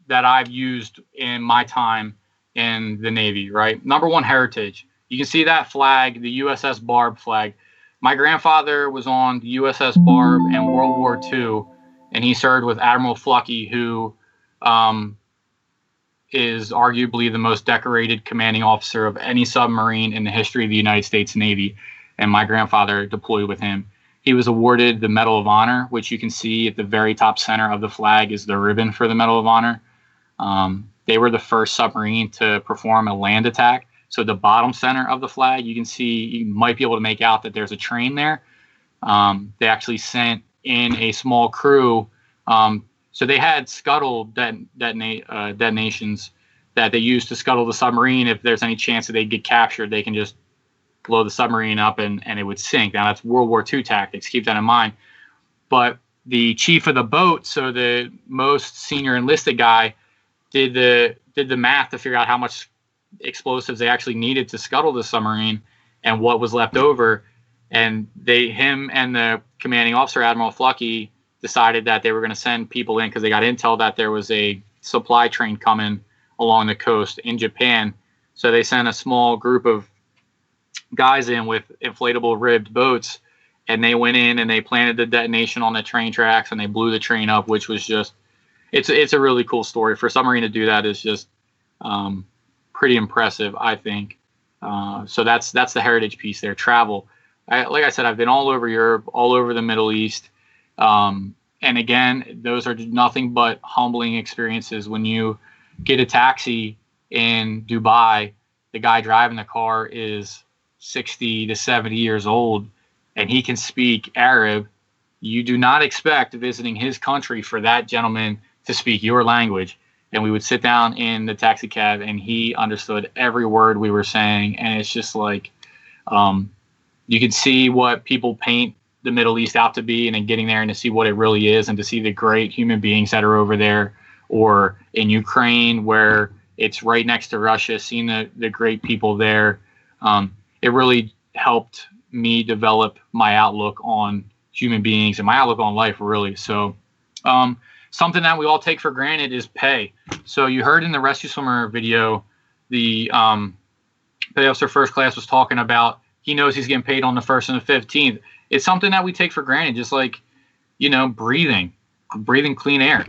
[SPEAKER 2] that I've used in my time in the Navy, right? Number one, heritage. You can see that flag, the USS Barb flag. My grandfather was on the USS Barb in World War II, and he served with Admiral Fluckey, who is arguably the most decorated commanding officer of any submarine in the history of the United States Navy. And my grandfather deployed with him. He was awarded the Medal of Honor, which you can see at the very top center of the flag is the ribbon for the Medal of Honor. They were the first submarine to perform a land attack. So the bottom center of the flag, you can see, you might be able to make out that there's a train there. They actually sent in a small crew. So they had scuttle detonations that they used to scuttle the submarine. If there's any chance that they get captured, they can just blow the submarine up and it would sink. Now, that's World War II tactics. Keep that in mind. But the chief of the boat, so the most senior enlisted guy, did the math to figure out how much explosives they actually needed to scuttle the submarine and what was left over. And him and the commanding officer, Admiral Fluckey, decided that they were going to send people in because they got intel that there was a supply train coming along the coast in Japan. So they sent a small group of guys in with inflatable ribbed boats, and they went in and they planted the detonation on the train tracks and they blew the train up, which was just, it's a really cool story. For a submarine to do that is just pretty impressive, I think. So that's the heritage piece there. Travel. Like I said, I've been all over Europe, all over the Middle East. And again, those are nothing but humbling experiences. When you get a taxi in Dubai, the guy driving the car is 60 to 70 years old, and he can speak Arab. You do not expect visiting his country for that gentleman to speak your language. And we would sit down in the taxi cab, and he understood every word we were saying. And it's just like, you could see what people paint the Middle East out to be, and then getting there and to see what it really is, and to see the great human beings that are over there, or in Ukraine where it's right next to Russia, seeing the great people there. It really helped me develop my outlook on human beings and my outlook on life, really. So something that we all take for granted is pay. So you heard in the rescue swimmer video, the pay officer first class was talking about he knows he's getting paid on the 1st and the 15th. It's something that we take for granted, just like, breathing clean air.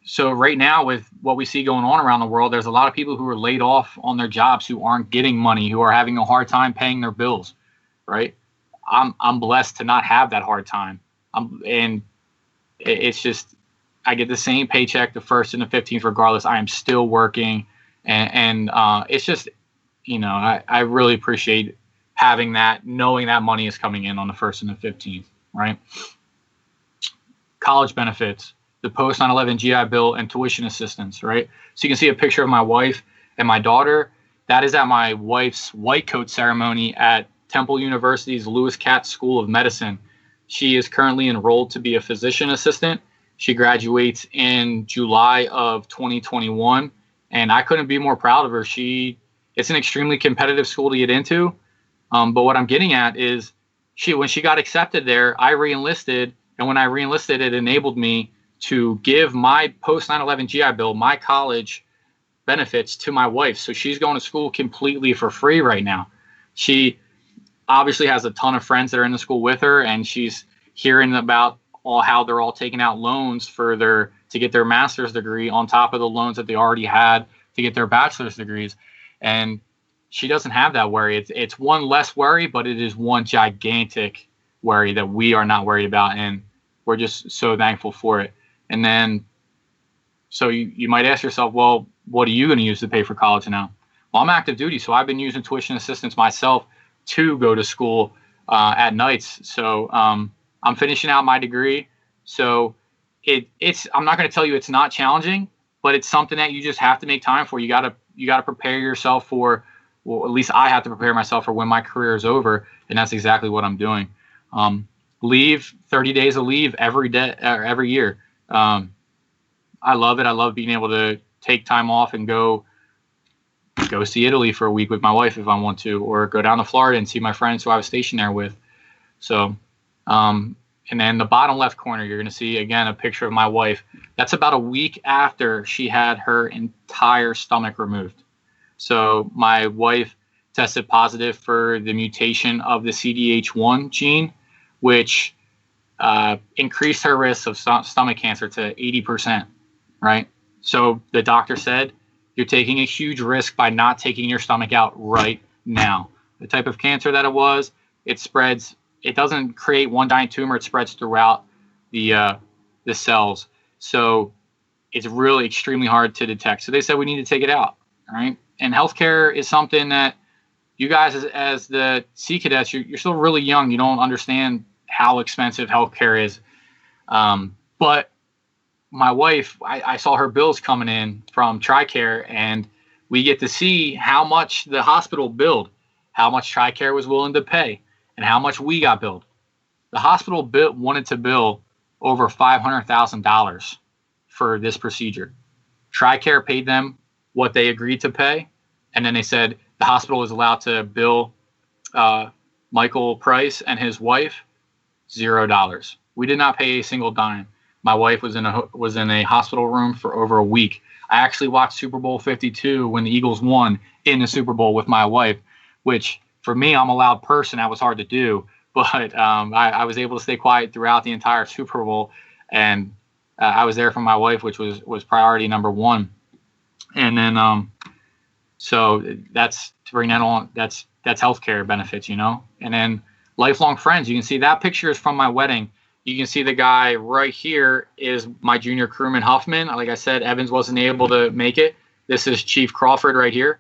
[SPEAKER 2] So right now, with what we see going on around the world, there's a lot of people who are laid off on their jobs, who aren't getting money, who are having a hard time paying their bills, right? I'm blessed to not have that hard time. And it's just, I get the same paycheck the 1st and the 15th regardless. I am still working, and it's just, I really appreciate having that, knowing that money is coming in on the 1st and the 15th, right? College benefits, the post 9/11 GI Bill, and tuition assistance, right? So you can see a picture of my wife and my daughter. That is at my wife's white coat ceremony at Temple University's Lewis Katz School of Medicine. She is currently enrolled to be a physician assistant. She graduates in July of 2021, and I couldn't be more proud of her. It's an extremely competitive school to get into, but what I'm getting at is when she got accepted there, I re-enlisted, and when I re-enlisted, it enabled me to give my post 9/11 GI Bill, my college benefits, to my wife. So she's going to school completely for free right now. She obviously has a ton of friends that are in the school with her, and she's hearing about how they're all taking out loans to get their master's degree on top of the loans that they already had to get their bachelor's degrees. And she doesn't have that worry. It's one less worry, but it is one gigantic worry that we are not worried about, and we're just so thankful for it. And then, so you might ask yourself, well, what are you going to use to pay for college now? Well, I'm active duty, so I've been using tuition assistance myself to go to school at nights. So I'm finishing out my degree. So I'm not going to tell you it's not challenging, but it's something that you just have to make time for. You got to prepare yourself for, well, at least I have to prepare myself for when my career is over, and that's exactly what I'm doing. Leave, 30 days of leave every year. I love it. I love being able to take time off and go see Italy for a week with my wife if I want to, or go down to Florida and see my friends who I was stationed there with. So, and then the bottom left corner, you're going to see again a picture of my wife. That's about a week after she had her entire stomach removed. So my wife tested positive for the mutation of the CDH1 gene, which increased her risk of stomach cancer to 80%, right? So the doctor said, you're taking a huge risk by not taking your stomach out right now. The type of cancer that it was, it spreads. It doesn't create one giant tumor. It spreads throughout the cells. So it's really extremely hard to detect. So they said we need to take it out, right? And healthcare is something that you guys, as the Sea Cadets, you're still really young. You don't understand how expensive healthcare is. But my wife, I saw her bills coming in from TRICARE, and we get to see how much the hospital billed, how much TRICARE was willing to pay, and how much we got billed. The hospital wanted to bill over $500,000 for this procedure. TRICARE paid them what they agreed to pay, and then they said the hospital was allowed to bill Michael Price and his wife $0. We did not pay a single dime. My wife was in a hospital room for over a week. I actually watched Super Bowl 52 when the Eagles won in the Super Bowl with my wife, which for me, I'm a loud person. That was hard to do, but I was able to stay quiet throughout the entire Super Bowl, and I was there for my wife, which was priority number one. And then, so that's to bring that on. That's healthcare benefits, And then lifelong friends. You can see that picture is from my wedding. You can see the guy right here is my junior crewman, Huffman. Like I said, Evans wasn't able to make it. This is Chief Crawford right here.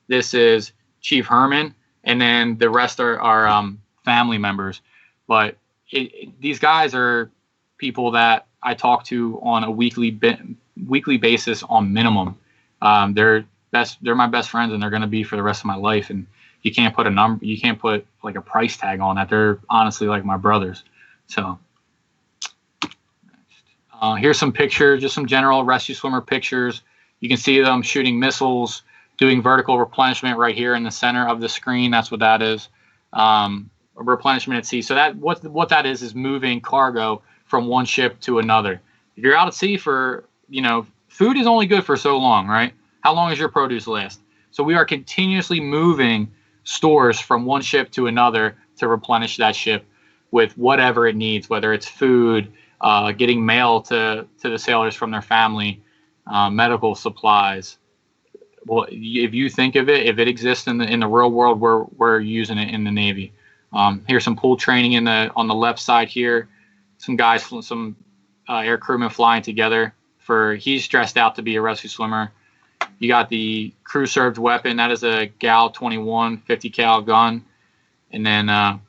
[SPEAKER 2] This is Chief Herman. And then the rest are family members. But these guys are people that I talk to on a weekly weekly basis on minimum. They're my best friends, and they're going to be for the rest of my life. And you can't put like a price tag on that. They're honestly like my brothers. So here's some pictures, just some general rescue swimmer pictures. You can see them shooting missiles, doing vertical replenishment right here in the center of the screen. That's what that is. Replenishment at sea. So that what that is moving cargo from one ship to another. If you're out at sea for, food is only good for so long, right? How long does your produce last? So we are continuously moving stores from one ship to another to replenish that ship with whatever it needs, whether it's food, getting mail to the sailors from their family, medical supplies. Well, if you think of it, if it exists in the real world, we're using it in the Navy. Here's some pool training on the left side here. Some guys, some air crewmen flying together. He's dressed out to be a rescue swimmer. You got the crew served weapon. That is a Gal 21 50 cal gun. And then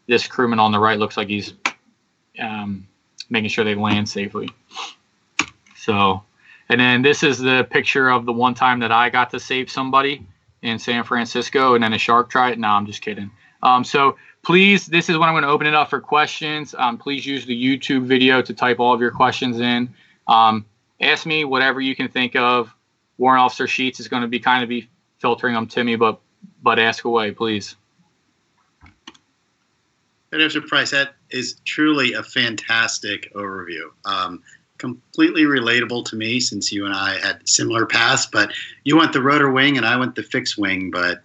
[SPEAKER 2] this crewman on the right looks like he's making sure they land safely. So, and then this is the picture of the one time that I got to save somebody in San Francisco, and then a shark tried. No, I'm just kidding. So please, this is when I'm going to open it up for questions. Please use the YouTube video to type all of your questions in. Ask me whatever you can think of. Warrant Officer Sheets is going to be filtering them to me, but ask away, please.
[SPEAKER 1] Officer Price, that is truly a fantastic overview. Completely relatable to me, since you and I had similar paths, but you went the rotor wing and I went the fixed wing. But,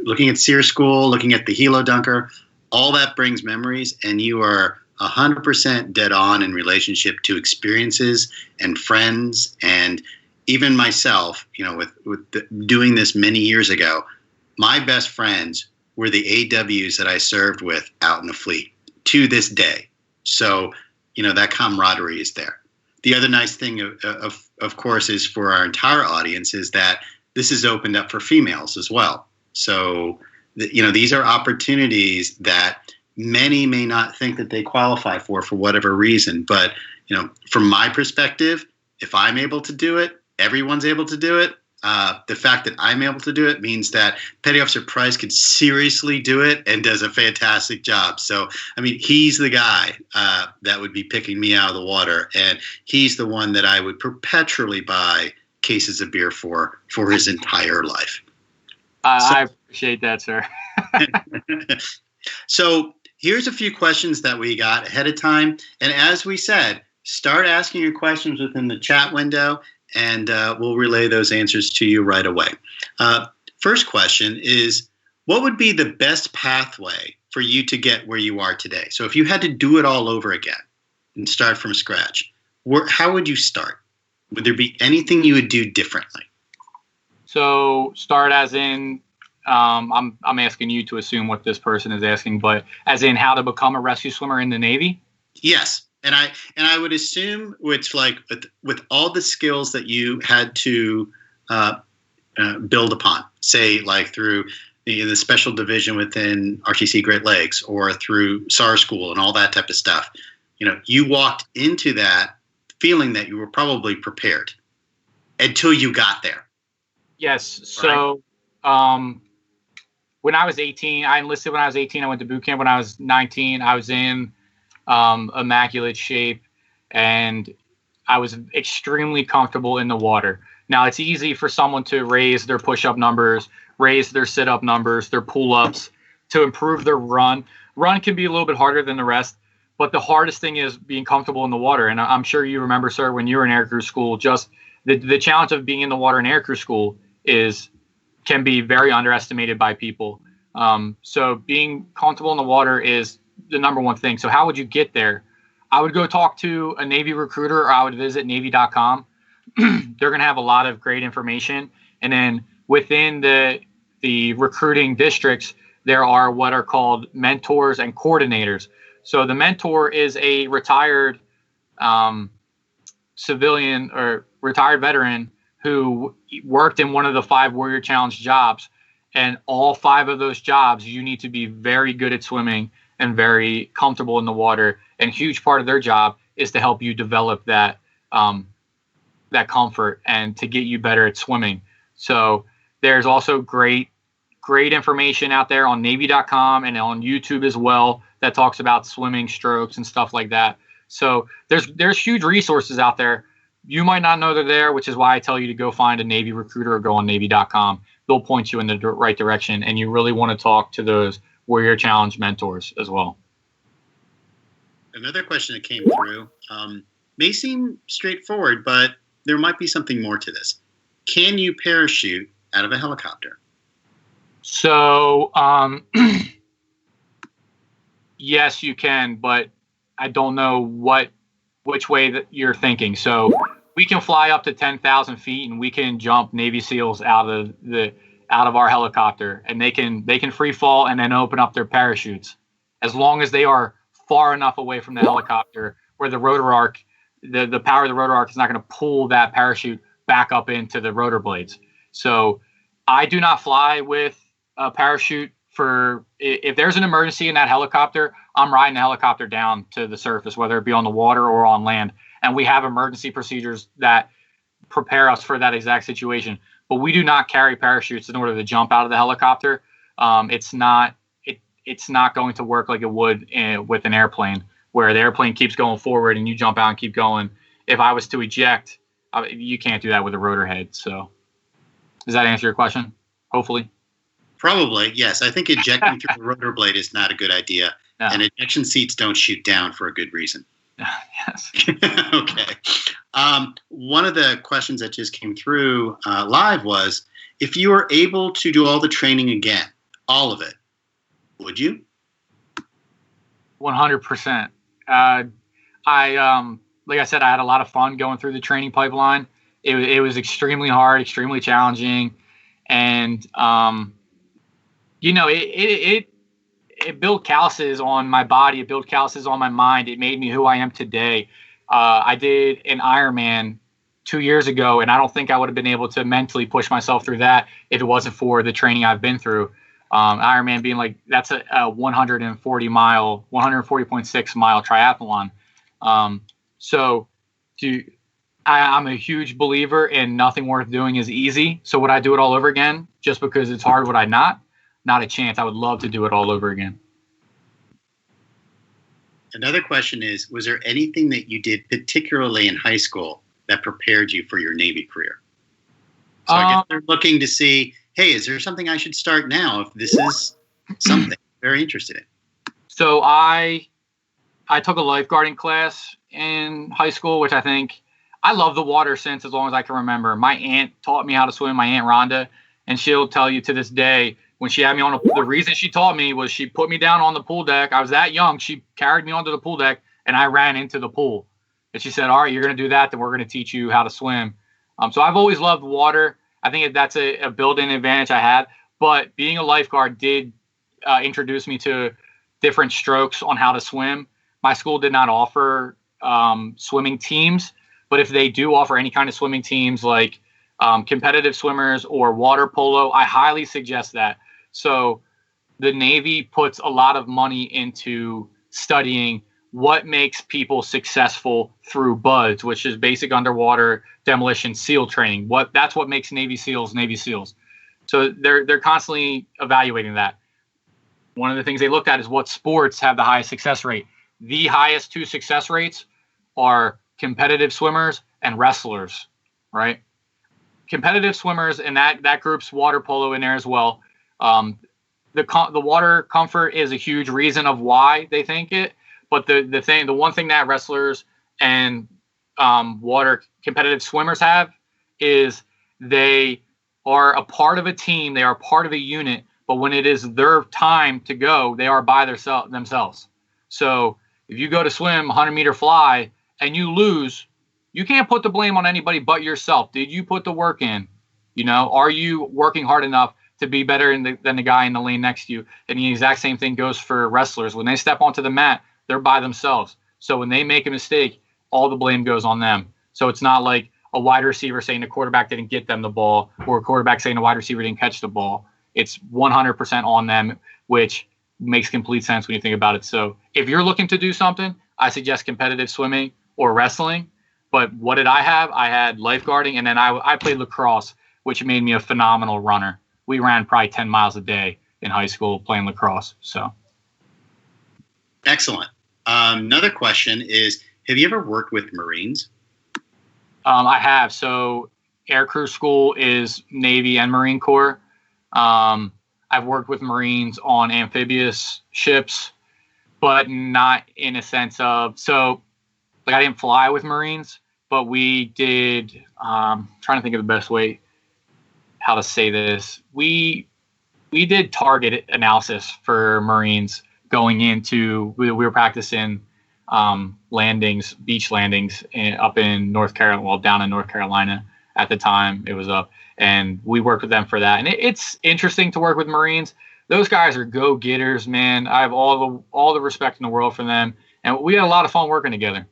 [SPEAKER 1] looking at SERE School, looking at the Helo Dunker, all that brings memories, and you are 100% dead on in relationship to experiences and friends. And even myself, doing this many years ago, my best friends were the AWs that I served with out in the fleet to this day. So, that camaraderie is there. The other nice thing, of course, is for our entire audience is that this is opened up for females as well. So, these are opportunities that many may not think that they qualify for whatever reason. But, from my perspective, if I'm able to do it, everyone's able to do it. The fact that I'm able to do it means that Petty Officer Price could seriously do it and does a fantastic job. So, he's the guy that would be picking me out of the water, and he's the one that I would perpetually buy cases of beer for his entire life.
[SPEAKER 2] I appreciate that, sir.
[SPEAKER 1] So here's a few questions that we got ahead of time. And as we said, start asking your questions within the chat window, and we'll relay those answers to you right away. First question is, what would be the best pathway for you to get where you are today? So if you had to do it all over again and start from scratch, how would you start? Would there be anything you would do differently? So start as in, I'm asking you to assume what this person is asking, but as in how to become a rescue swimmer in the Navy? Yes. And I would assume it's like with all the skills that you had to build upon, say like through the special division within RTC Great Lakes or through SERE School and all that type of stuff, you walked into that feeling that you were probably prepared until you got there. Yes. So when I was 18, I enlisted when I was 18. I went to boot camp when I was 19. I was in immaculate shape, and I was extremely comfortable in the water. Now, it's easy for someone to raise their push-up numbers, raise their sit-up numbers, their pull-ups, to improve their run. Run can be a little bit harder than the rest, but the hardest thing is being comfortable in the water. And I'm sure you remember, sir, when you were in aircrew school, just the challenge of being in the water in aircrew school can be very underestimated by people. So being comfortable in the water is the number one thing. So how would you get there? I would go talk to a Navy recruiter, or I would visit Navy.com. They're going to have a lot of great information. And then within the recruiting districts, there are what are called mentors and coordinators. So the mentor is a retired civilian or retired veteran who worked in one of the 5 Warrior Challenge jobs. And all 5 of those jobs, you need to be very good at swimming and very comfortable in the water. And a huge part of their job is to help you develop that
[SPEAKER 2] comfort and to get you better at swimming. So there's also great information out there on Navy.com and on YouTube as well that talks about swimming strokes and stuff like that. So there's huge resources out there. You might not know they're there, which is why I tell you to go find a Navy recruiter or go on Navy.com. They'll point you in the right direction, and you really want to talk to those Warrior Challenge mentors as well.
[SPEAKER 1] Another question that came through may seem straightforward, but there might be something more to this. Can you parachute out of a helicopter?
[SPEAKER 2] So, yes, you can, but I don't know which way that you're thinking. So we can fly up to 10,000 feet and we can jump Navy SEALs out of our helicopter, and they can free fall and then open up their parachutes as long as they are far enough away from the helicopter where the rotor arc, the power of the rotor arc is not going to pull that parachute back up into the rotor blades. So I do not fly with a parachute. If there's an emergency in that helicopter, I'm riding the helicopter down to the surface, whether it be on the water or on land. And we have emergency procedures that prepare us for that exact situation. But we do not carry parachutes in order to jump out of the helicopter. It's not going to work like it would with an airplane, where the airplane keeps going forward and you jump out and keep going. If I was to eject, you can't do that with a rotor head. So does that answer your question? Hopefully.
[SPEAKER 1] Probably, yes. I think ejecting through the rotor blade is not a good idea.
[SPEAKER 2] Yeah.
[SPEAKER 1] And ejection seats don't shoot down for a good reason.
[SPEAKER 2] Yes.
[SPEAKER 1] Okay. One of the questions that just came through live was, if you were able to do all the training again, all of it, would you?
[SPEAKER 2] 100%. Like I said, I had a lot of fun going through the training pipeline. It was extremely hard, extremely challenging. And, it built calluses on my body. It built calluses on my mind. It made me who I am today. I did an Ironman 2 years ago, and I don't think I would have been able to mentally push myself through that if it wasn't for the training I've been through. Ironman being that's a 140.6 mile triathlon. I'm a huge believer in nothing worth doing is easy. So would I do it all over again just because it's hard? Would I not? Not a chance. I would love to do it all over again.
[SPEAKER 1] Another question is, was there anything that you did particularly in high school that prepared you for your Navy career? So I guess they're looking to see, hey, is there something I should start now if this is something I'm very interested in?
[SPEAKER 2] So I took a lifeguarding class in high school, which I love the water since as long as I can remember. My aunt taught me how to swim, my Aunt Rhonda, and she'll tell you to this day, when she had me on the reason she taught me was she put me down on the pool deck. I was that young. She carried me onto the pool deck and I ran into the pool. And she said, all right, you're going to do that. Then we're going to teach you how to swim. So I've always loved water. I think that's a built-in advantage I had. But being a lifeguard did introduce me to different strokes on how to swim. My school did not offer swimming teams, but if they do offer any kind of swimming teams like competitive swimmers or water polo, I highly suggest that. So the Navy puts a lot of money into studying what makes people successful through BUDS, which is basic underwater demolition SEAL training. That's what makes Navy SEALs Navy SEALs. So they're constantly evaluating that. One of the things they looked at is what sports have the highest success rate. The highest two success rates are competitive swimmers and wrestlers, right? Competitive swimmers, and that group's water polo in there as well. The water comfort is a huge reason of why they think it. But the one thing that wrestlers and water competitive swimmers have is they are a part of a team. They are part of a unit. But when it is their time to go, they are by themselves. So if you go to swim 100-meter fly and you lose, you can't put the blame on anybody but yourself. Did you put the work in? Are you working hard enough to be better than the guy in the lane next to you? And the exact same thing goes for wrestlers. When they step onto the mat, they're by themselves. So when they make a mistake, all the blame goes on them. So it's not like a wide receiver saying the quarterback didn't get them the ball or a quarterback saying the wide receiver didn't catch the ball. It's 100% on them, which makes complete sense when you think about it. So if you're looking to do something, I suggest competitive swimming or wrestling. But what did I have? I had lifeguarding, and then I played lacrosse, which made me a phenomenal runner. We ran probably 10 miles a day in high school playing lacrosse. So,
[SPEAKER 1] excellent. Another question is, have you ever worked with Marines?
[SPEAKER 2] I have. So Aircrew school is Navy and Marine Corps. I've worked with Marines on amphibious ships, but not in a sense of, so like I didn't fly with Marines, but we did, trying to think of the best way how to say this. We did target analysis for Marines going into, we were practicing landings, beach landings up in North Carolina, well, down in North Carolina at the time it was up, and we worked with them for that. And it's interesting to work with Marines. Those guys are go-getters, man. I have all the respect in the world for them, and we had a lot of fun working together.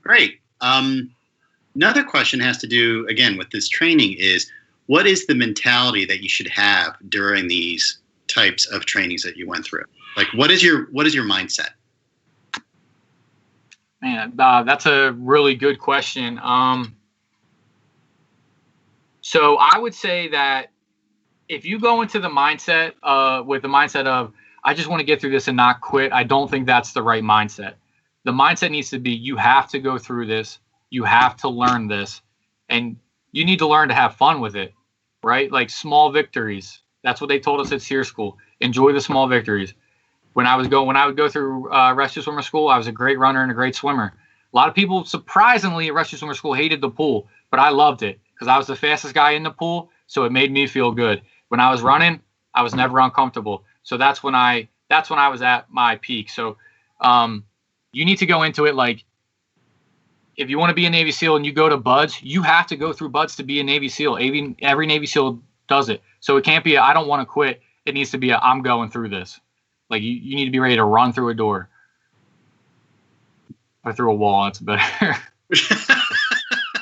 [SPEAKER 1] Great. Another question has to do, again, with this training is, what is the mentality that you should have during these types of trainings that you went through? Like, what is your mindset?
[SPEAKER 2] Man, that's a really good question. So I would say that if you go into the mindset with the mindset of, I just want to get through this and not quit, I don't think that's the right mindset. The mindset needs to be, you have to go through this, you have to learn this, and you need to learn to have fun with it, right? Like small victories. That's what they told us at SERE School. Enjoy the small victories. When I would go through rescue swimmer school, I was a great runner and a great swimmer. A lot of people, surprisingly, at rescue swimmer school hated the pool, but I loved it because I was the fastest guy in the pool, so it made me feel good. When I was running, I was never uncomfortable. So that's when I was at my peak. So you need to go into it like, if you want to be a Navy SEAL and you go to BUDS, you have to go through BUDS to be a Navy SEAL. Every Navy SEAL does it. So it can't be I don't want to quit. It needs to be I'm going through this. Like you need to be ready to run through a door. Or through a wall, that's better.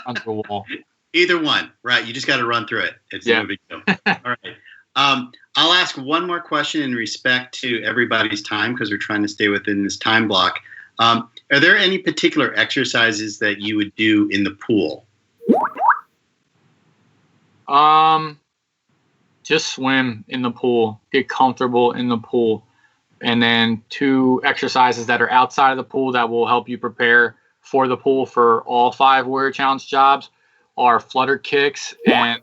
[SPEAKER 2] Run through a wall.
[SPEAKER 1] Either one, right? You just got to run through it. It's no big deal. All right. I'll ask one more question in respect to everybody's time because we're trying to stay within this time block. Are there any particular exercises that you would do in the pool?
[SPEAKER 2] Just swim in the pool, get comfortable in the pool. And then 2 exercises that are outside of the pool that will help you prepare for the pool for all 5 Warrior Challenge jobs are flutter kicks and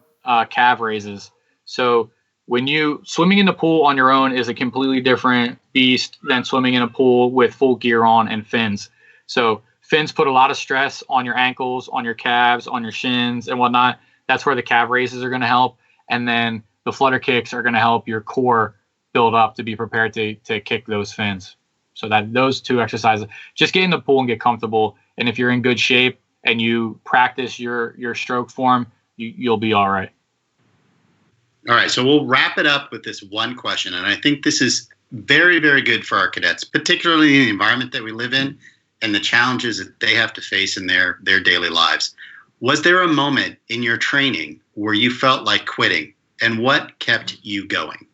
[SPEAKER 2] calf raises. So when swimming in the pool on your own is a completely different beast than swimming in a pool with full gear on and fins. So fins put a lot of stress on your ankles, on your calves, on your shins and whatnot. That's where the calf raises are going to help. And then the flutter kicks are going to help your core build up to be prepared to kick those fins. So that those 2 exercises, just get in the pool and get comfortable. And if you're in good shape and you practice your stroke form, you'll be all right.
[SPEAKER 1] All right. So we'll wrap it up with this one question. And I think this is very, very good for our cadets, particularly in the environment that we live in and the challenges that they have to face in their daily lives. Was there a moment in your training where you felt like quitting, and what kept you going?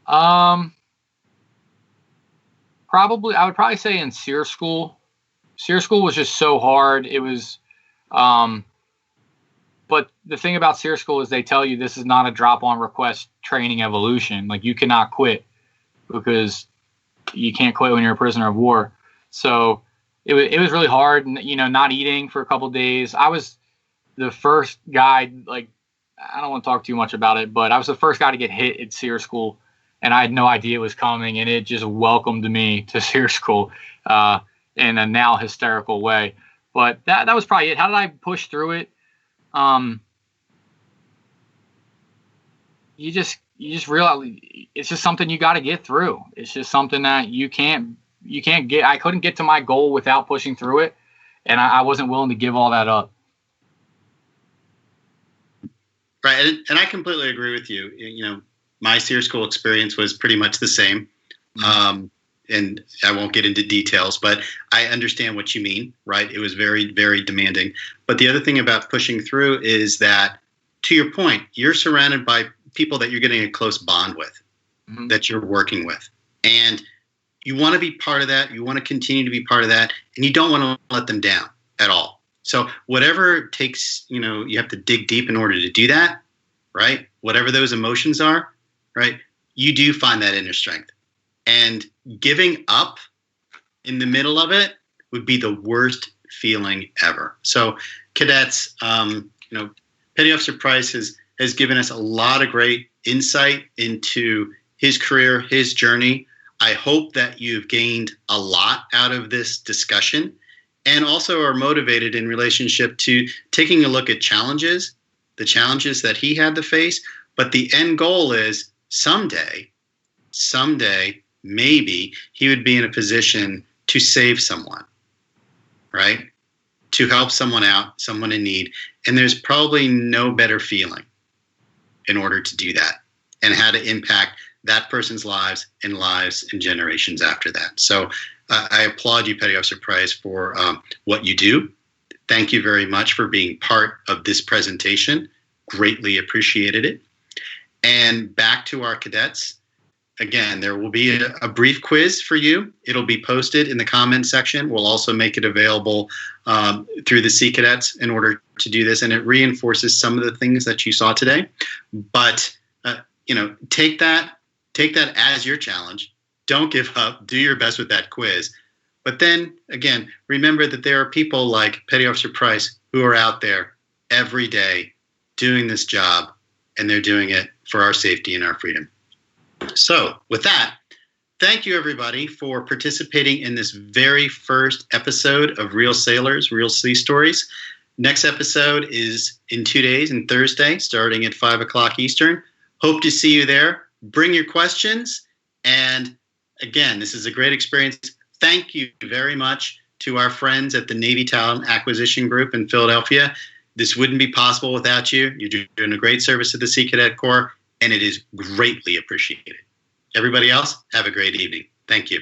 [SPEAKER 2] I would probably say in SERE School. SERE School was just so hard. It was, but the thing about SERE School is they tell you this is not a drop-on request training evolution. Like you cannot quit because you can't quit when you're a prisoner of war. So it was really hard, not eating for a couple of days. I was the first guy, like, I don't want to talk too much about it, but I was the first guy to get hit at SERE School. And I had no idea it was coming, and it just welcomed me to SERE School in a now hysterical way. But that was probably it. How did I push through it? You just realize it's just something you got to get through. It's just something that you can't get. I couldn't get to my goal without pushing through it, and I wasn't willing to give all that up.
[SPEAKER 1] Right, and I completely agree with you. My SERE School experience was pretty much the same. And I won't get into details, but I understand what you mean, right? It was very, very demanding. But the other thing about pushing through is that, to your point, you're surrounded by people that you're getting a close bond with, that you're working with. And you want to be part of that. You want to continue to be part of that, and you don't want to let them down at all. So whatever it takes, you have to dig deep in order to do that, right? Whatever those emotions are, right? You do find that inner strength. And giving up in the middle of it would be the worst feeling ever. So cadets, Petty Officer Price has given us a lot of great insight into his career, his journey. I hope that you've gained a lot out of this discussion and also are motivated in relationship to taking a look at the challenges that he had to face. But the end goal is someday, maybe he would be in a position to save someone, right? To help someone out, someone in need. And there's probably no better feeling in order to do that and how to impact that person's lives and generations after that. So I applaud you, Petty Officer Price, for what you do. Thank you very much for being part of this presentation. Greatly appreciated it. And back to our cadets. Again, there will be a brief quiz for you. It'll be posted in the comments section. We'll also make it available through the Sea Cadets in order to do this. And it reinforces some of the things that you saw today. But, take that as your challenge. Don't give up. Do your best with that quiz. But then, again, remember that there are people like Petty Officer Price who are out there every day doing this job, and they're doing it for our safety and our freedom. So with that, thank you, everybody, for participating in this very first episode of Real Sailors, Real Sea Stories. Next episode is in 2 days, on Thursday, starting at 5 o'clock Eastern. Hope to see you there. Bring your questions. And again, this is a great experience. Thank you very much to our friends at the Navy Talent Acquisition Group in Philadelphia. This wouldn't be possible without you. You're doing a great service to the Sea Cadet Corps, and it is greatly appreciated. Everybody else, have a great evening. Thank you.